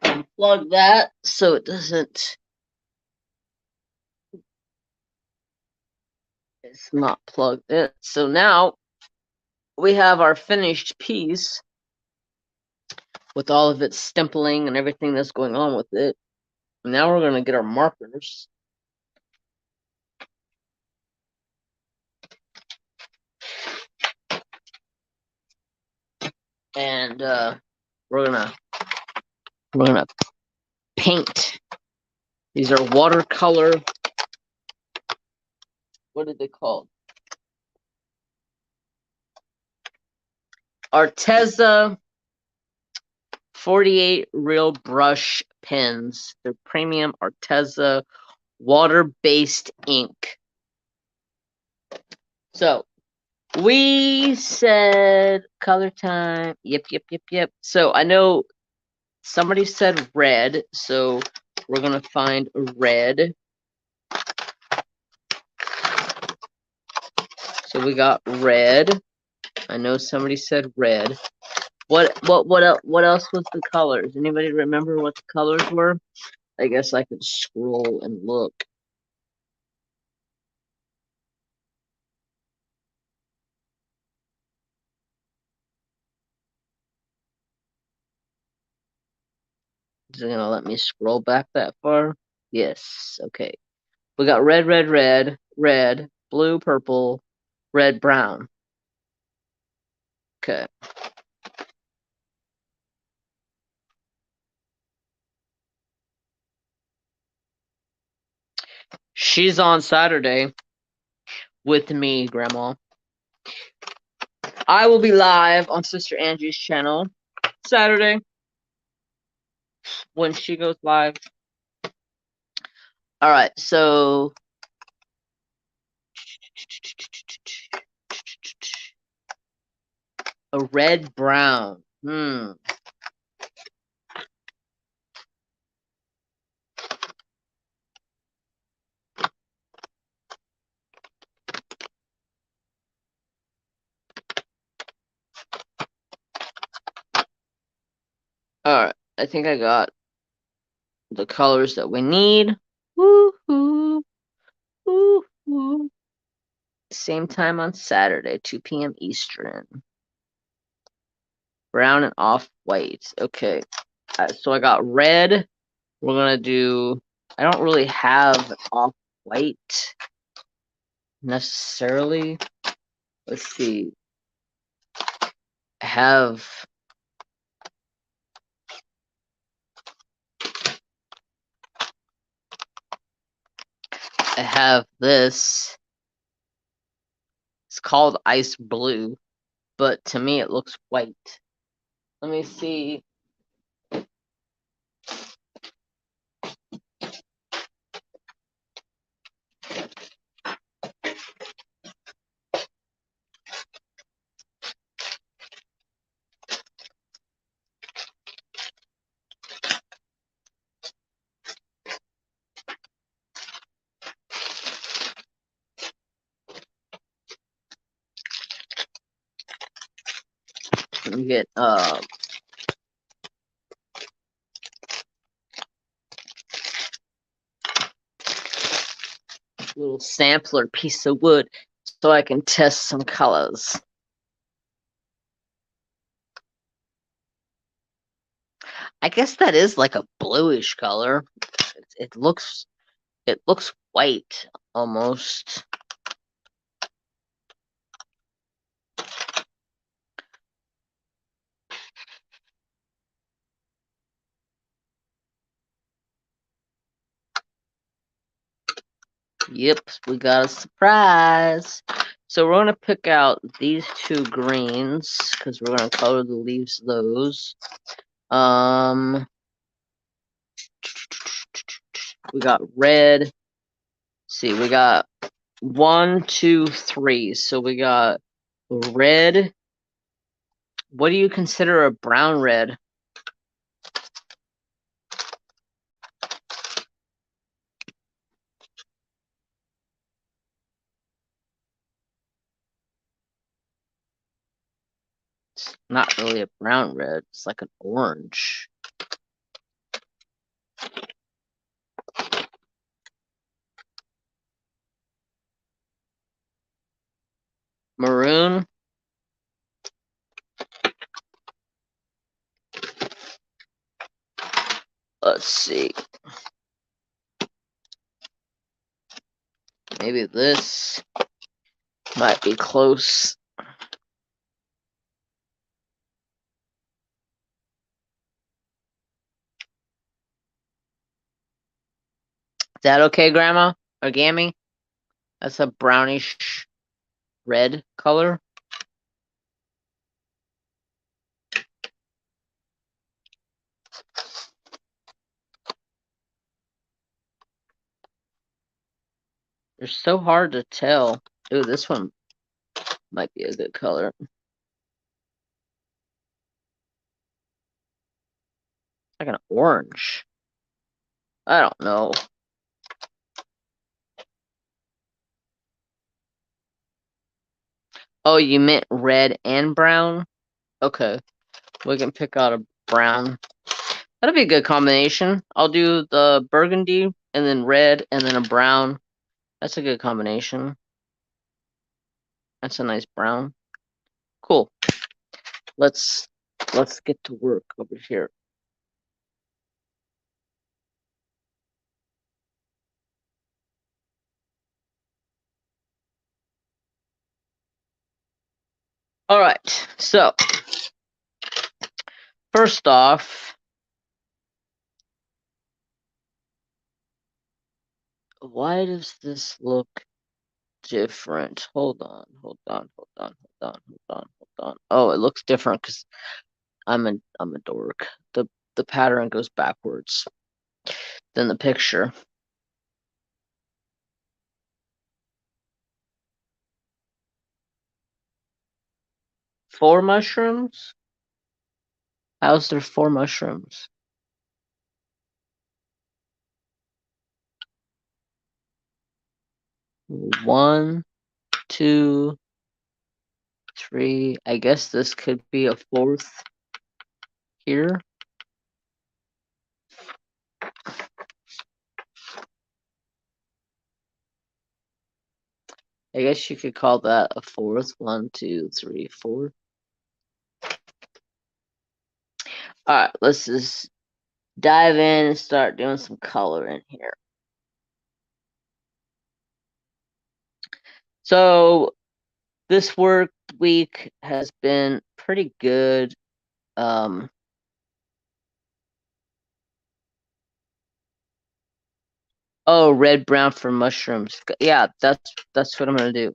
Unplug that so it doesn't. It's not plugged in. So now we have our finished piece with all of its stippling and everything that's going on with it. Now we're going to get our markers. And we're gonna paint These are watercolor. What are they called? Arteza 48 Real Brush Pens. They're premium Arteza water-based ink. So, we said color time. Yep. So, I know somebody said red, so we're going to find red. So, we got red. I know somebody said red. What else was the colors? Anybody remember what the colors were? I guess I could scroll and look. Is it gonna let me scroll back that far? Yes. Okay. We got red, blue, purple, red, brown. Okay. She's on Saturday with me, Grandma. I will be live on Sister Angie's channel Saturday when she goes live. All right, so a red brown. Alright, I think I got the colors that we need. Woohoo! Woohoo! Same time on Saturday, 2 p.m. Eastern. Brown and off-white. Okay. So I got red. We're gonna do... I don't really have off-white necessarily. Let's see. I have this. It's called ice blue, but to me it looks white. Let me see. Let me get little sampler piece of wood so I can test some colors. I guess that is like a bluish color. It looks white almost. Yep, we got a surprise. So we're gonna pick out these two greens because we're gonna color the leaves of those. We got red. See, we got 1, 2, 3. So we got red. What do you consider a brown red? It's not really a brown red. It's like an orange. Maroon. Let's see. Maybe this might be close. that okay, Grandma? Or Gammy? That's a brownish red color. They're so hard to tell. Ooh, this one might be a good color. Like an orange. I don't know. Oh, you meant red and brown? Okay. We can pick out a brown. That'll be a good combination. I'll do the burgundy and then red and then a brown. That's a good combination. That's a nice brown. Cool. Let's get to work over here. All right. So, first off, why does this look different? Hold on. Oh, it looks different because I'm a dork. The pattern goes backwards than the picture. 4 mushrooms? How's there 4 mushrooms? One, two, three. I guess this could be a 4th here. I guess you could call that a 4th. 1, 2, 3, 4. Alright, let's just dive in and start doing some coloring here. So this work week has been pretty good. Oh, red brown for mushrooms. Yeah, that's what I'm gonna do.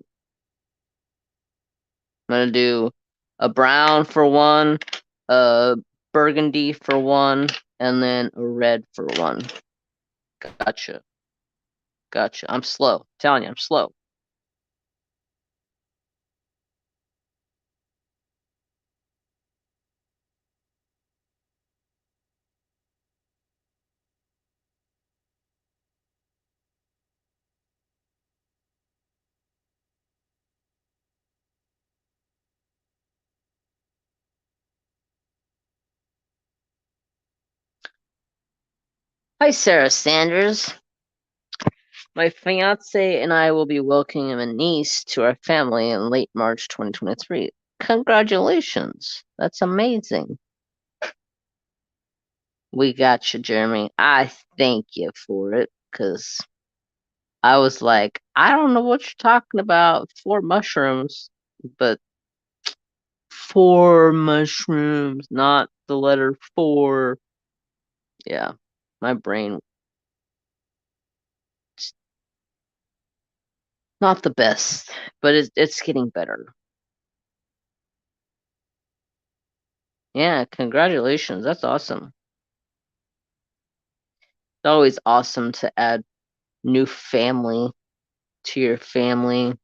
I'm gonna do a brown for one, a burgundy for one, and then a red for one. Gotcha. I'm slow. I'm telling you, I'm slow. Hi, Sarah Sanders. My fiance and I will be welcoming a niece to our family in late March 2023. Congratulations. That's amazing. We got you, Jeremy. I thank you for it, because I was like, I don't know what you're talking about. 4 mushrooms, but 4 mushrooms, not the letter 4. Yeah, my brain, not the best, but it's getting better. Yeah, congratulations. That's awesome. It's always awesome to add new family to your family,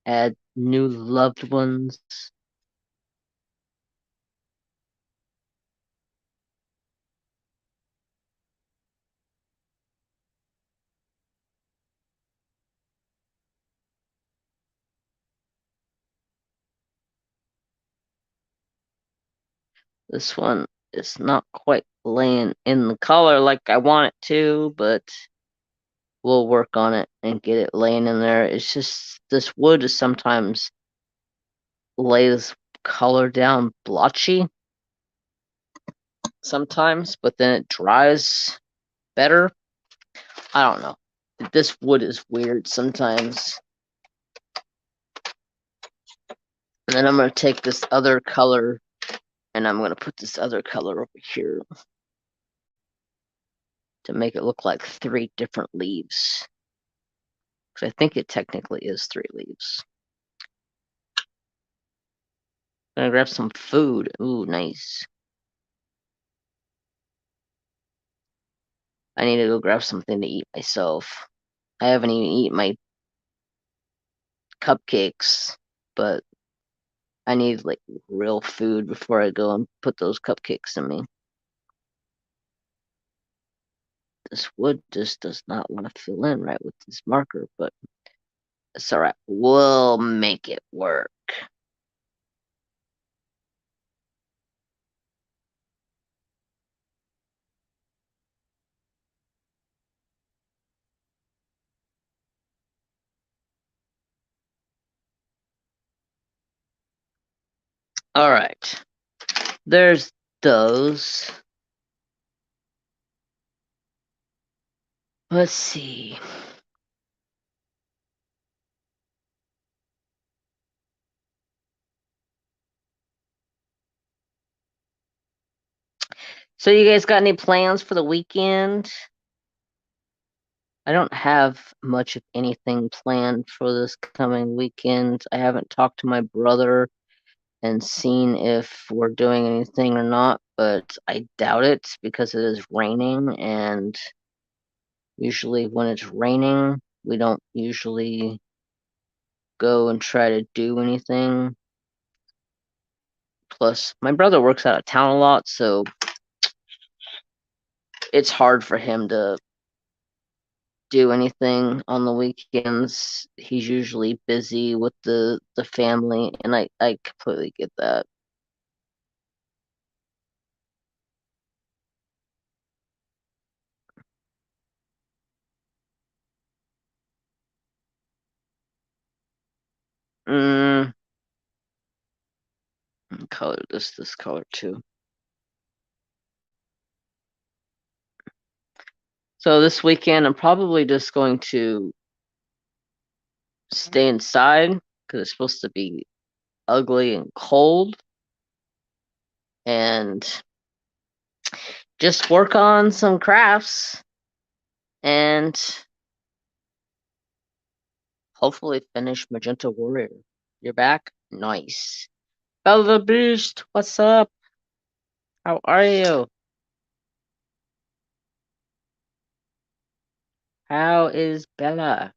add new loved ones. This one is not quite laying in the color like I want it to, but we'll work on it and get it laying in there. It's just this wood is sometimes lays color down blotchy sometimes, but then it dries better. I don't know. This wood is weird sometimes. And then I'm going to take this other color and I'm going to put this other color over here. to make it look like 3 different leaves. Because I think it technically is 3 leaves. I'm gonna grab some food. Ooh, nice. I need to go grab something to eat myself. I haven't even eaten my cupcakes, but I need like real food before I go and put those cupcakes in me. This wood just does not want to fill in right with this marker, but it's alright. We'll make it work. Alright. There's those. Let's see. So you guys got any plans for the weekend? I don't have much of anything planned for this coming weekend. I haven't talked to my brother and seen if we're doing anything or not, but I doubt it because it is raining, and usually when it's raining, we don't usually go and try to do anything. Plus, my brother works out of town a lot, so it's hard for him to do anything on the weekends. He's usually busy with the family, and I completely get that. Mm, color this color too. So this weekend, I'm probably just going to stay inside because it's supposed to be ugly and cold, and just work on some crafts and hopefully finish Magenta Warrior. You're back? Nice. Bella Beast, what's up? How are you? How is Bella?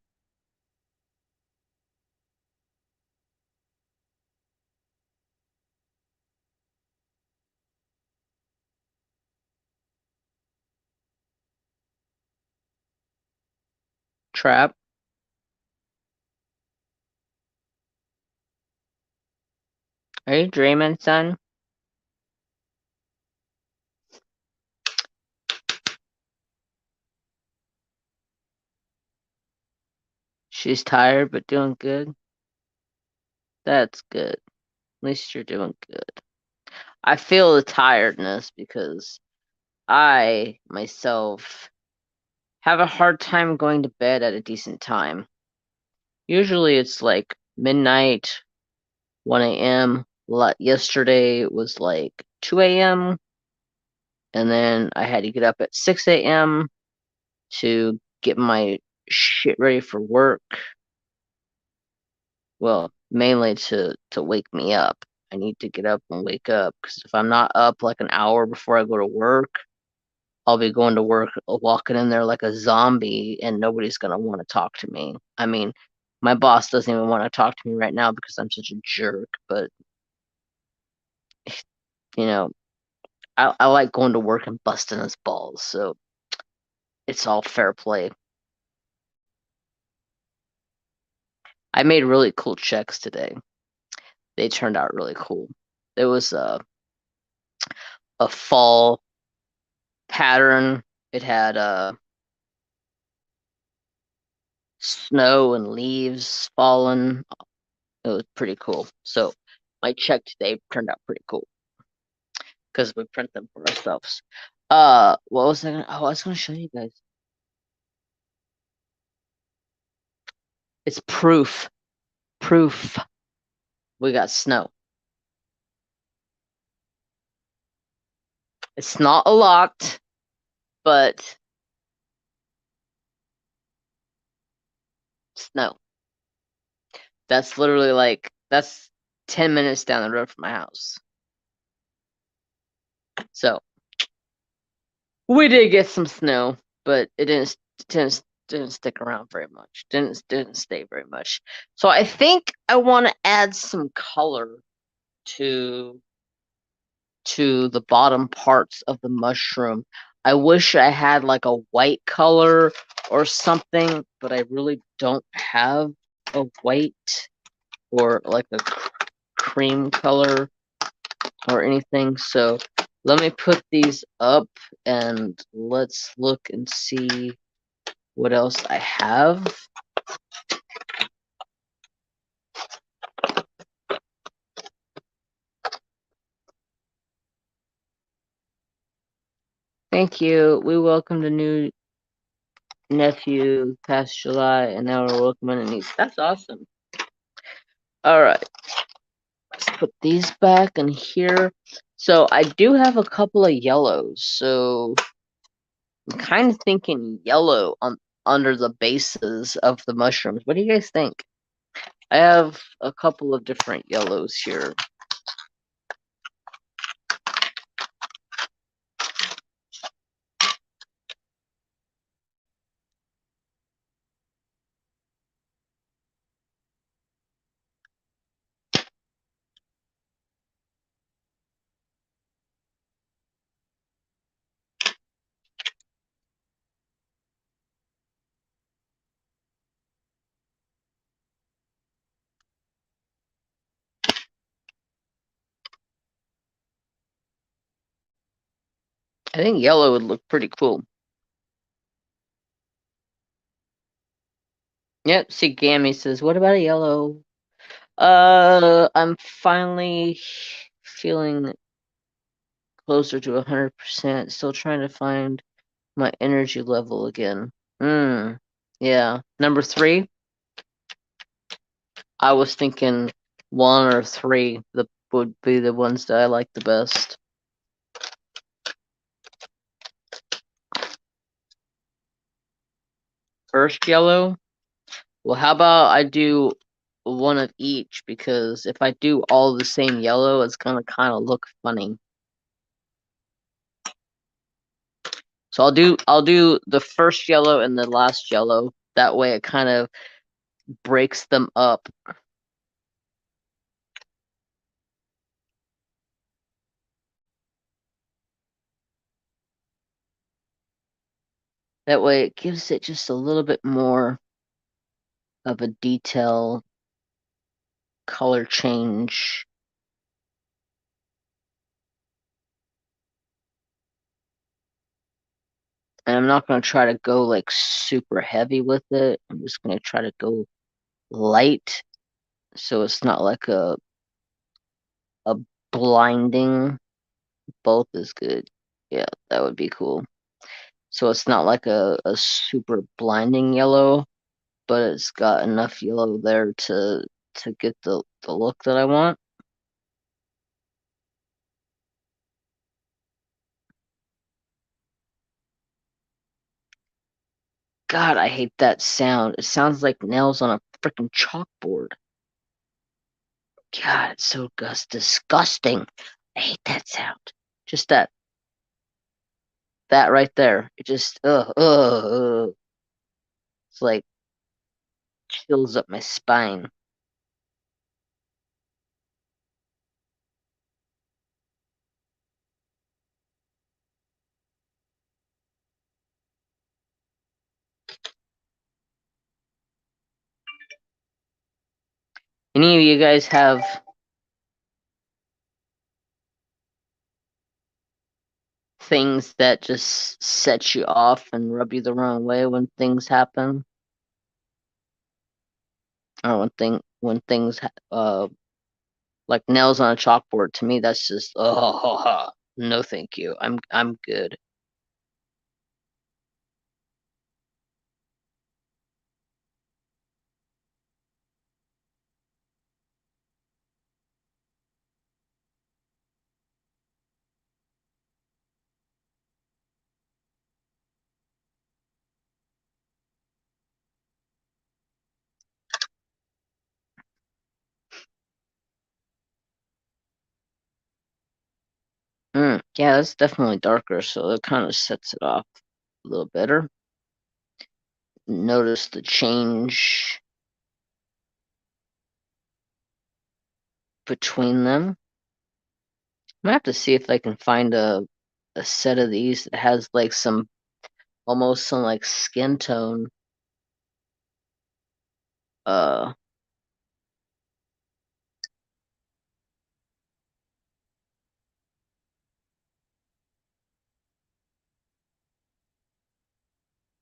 Trap? Are you dreaming, son? She's tired but doing good. That's good. At least you're doing good. I feel the tiredness because I myself have a hard time going to bed at a decent time. Usually it's like midnight, 1 a.m. Yesterday it was like 2 a.m. and then I had to get up at 6 a.m. to get my shit ready for work. Well, mainly to wake me up. I need to get up and wake up because if I'm not up like an hour before I go to work, I'll be going to work walking in there like a zombie and nobody's gonna want to talk to me. I mean, my boss doesn't even want to talk to me right now because I'm such a jerk, but you know, I like going to work and busting his balls, so it's all fair play. I made really cool checks today. They turned out really cool. It was a fall pattern. It had snow and leaves falling. It was pretty cool. So my check today turned out pretty cool because we print them for ourselves. What was I gonna? Oh, I was gonna show you guys. It's proof. Proof. We got snow. It's not a lot, but snow. That's literally like that's 10 minutes down the road from my house. So we did get some snow, but it didn't stick around very much. Didn't stay very much. So I think I want to add some color to the bottom parts of the mushroom. I wish I had like a white color or something, but I really don't have a white or like a cream color or anything. So let me put these up and let's look and see what else I have. Thank you. We welcomed a new nephew past July, and now we're welcoming a niece. That's awesome. All right. Let's put these back in here. So I do have a couple of yellows. So I'm kind of thinking yellow on under the bases of the mushrooms. What do you guys think? I have a couple of different yellows here. I think yellow would look pretty cool. Yep, see Gammy says, what about a yellow? I'm finally feeling closer to 100%. Still trying to find my energy level again. Yeah. Number 3, I was thinking 1 or 3 that would be the ones that I like the best. First yellow? Well, how about I do one of each, because if I do all the same yellow, it's gonna kind of look funny. So I'll do the first yellow and the last yellow. That way it kind of breaks them up. That way it gives it just a little bit more of a detail color change. And I'm not going to try to go like super heavy with it. I'm just going to try to go light so it's not like a blinding. Both is good. Yeah, that would be cool. So it's not like a super blinding yellow, but it's got enough yellow there to get the look that I want. God, I hate that sound. It sounds like nails on a freaking chalkboard. God, it's so disgusting. I hate that sound. Just that right there. It just it's like chills up my spine. Any of you guys have things that just set you off and rub you the wrong way when things happen? Or when things like nails on a chalkboard, to me that's just no thank you. I'm good. Yeah, that's definitely darker, so it kind of sets it off a little better. Notice the change between them. I have to see if I can find a set of these that has like some almost some like skin tone. Uh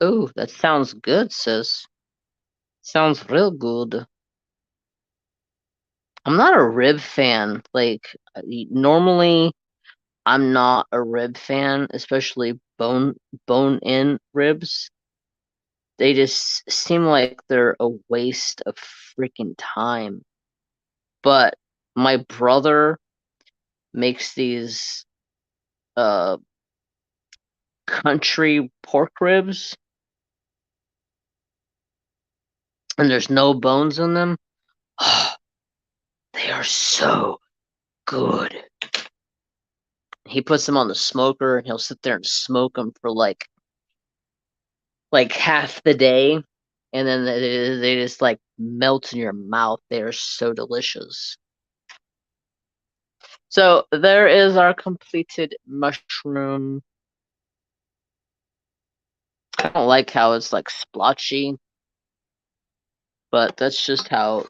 oh, that sounds good, sis. Sounds real good. I'm not a rib fan. Like normally I'm not a rib fan, especially bone in ribs. They just seem like they're a waste of freaking time. But my brother makes these uh country pork ribs and there's no bones in them. They are so good. He puts them on the smoker and he'll sit there and smoke them for like half the day, and then they just like melt in your mouth. They are so delicious. So there is our completed mushroom. I don't like how it's like splotchy, but that's just how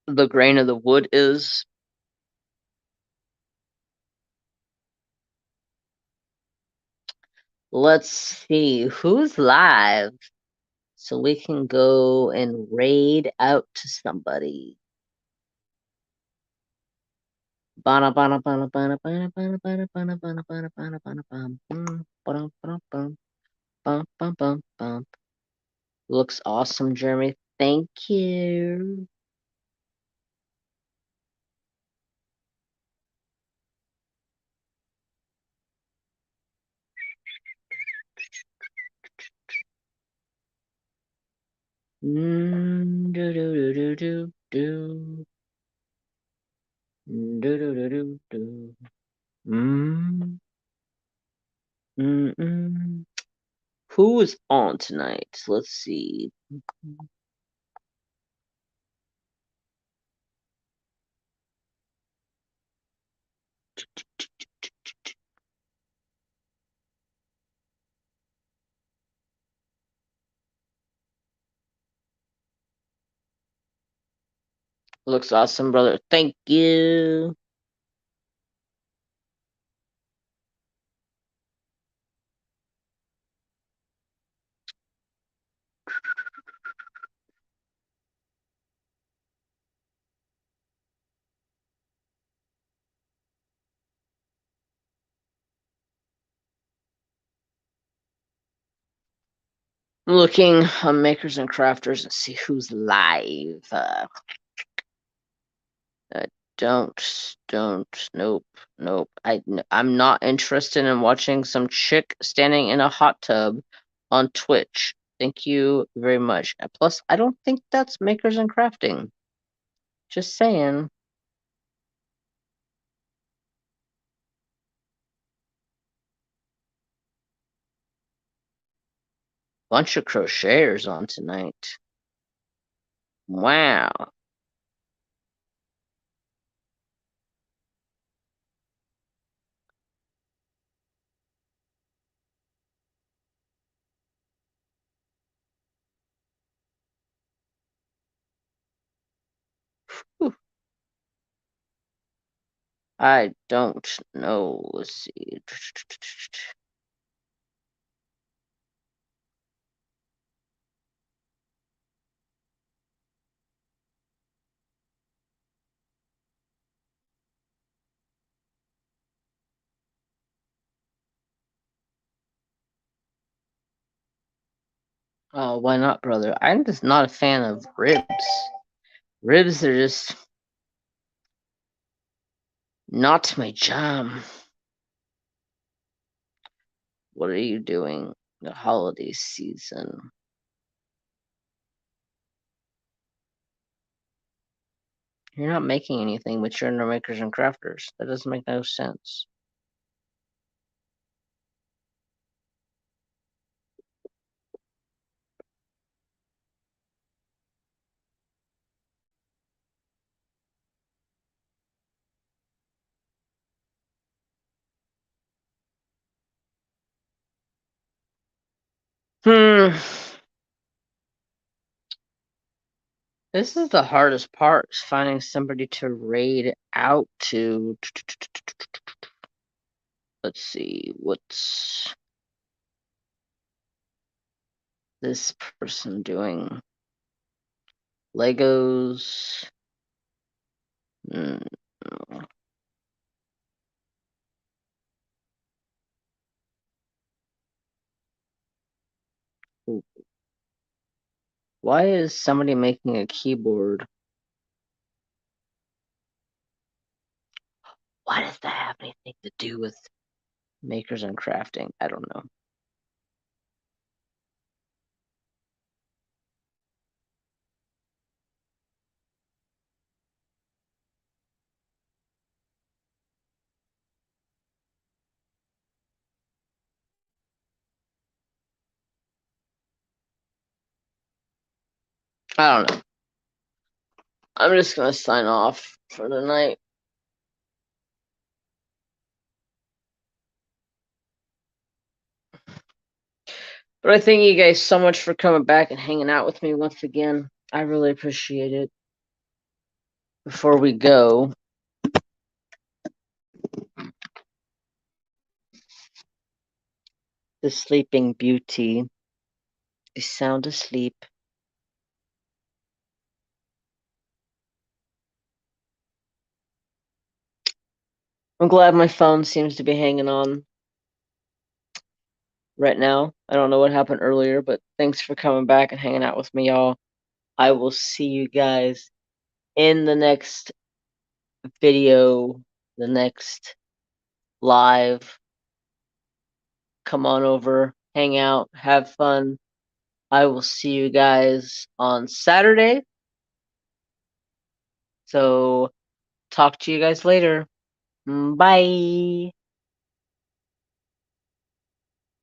the grain of the wood is. Let's see who's live so we can go and raid out to somebody. Bana bana bana bana bana bana bana bana bana bana bana bana bum bum bum bum bum bum bum bum bum. Looks awesome, Jeremy. Thank you. Do do do do do do do do do do do. Mm, mm. Who is on tonight? Let's see. Looks awesome, brother. Thank you. I'm looking on makers and crafters and see who's live. Uh, nope, nope. I'm not interested in watching some chick standing in a hot tub on Twitch. Thank you very much. Plus, I don't think that's makers and crafting. Just saying. Bunch of crocheters on tonight. Wow. Whew. I don't know. Let's see. Oh, why not, brother? I'm just not a fan of ribs. Ribs are just not my jam. What are you doing? The holiday season. You're not making anything, but you're in the makers and crafters. That doesn't make no sense. Hmm. This is the hardest part, is finding somebody to raid out to. Let's see, what's this person doing? Legos. Hmm. Why is somebody making a keyboard? Why does that have anything to do with makers and crafting? I don't know. I don't know. I'm just gonna sign off for the night. But I thank you guys so much for coming back and hanging out with me once again. I really appreciate it. Before we go, the Sleeping Beauty is sound asleep. I'm glad my phone seems to be hanging on right now. I don't know what happened earlier, but thanks for coming back and hanging out with me, y'all. I will see you guys in the next video, the next live. Come on over, hang out, have fun. I will see you guys on Saturday. So, talk to you guys later. Bye.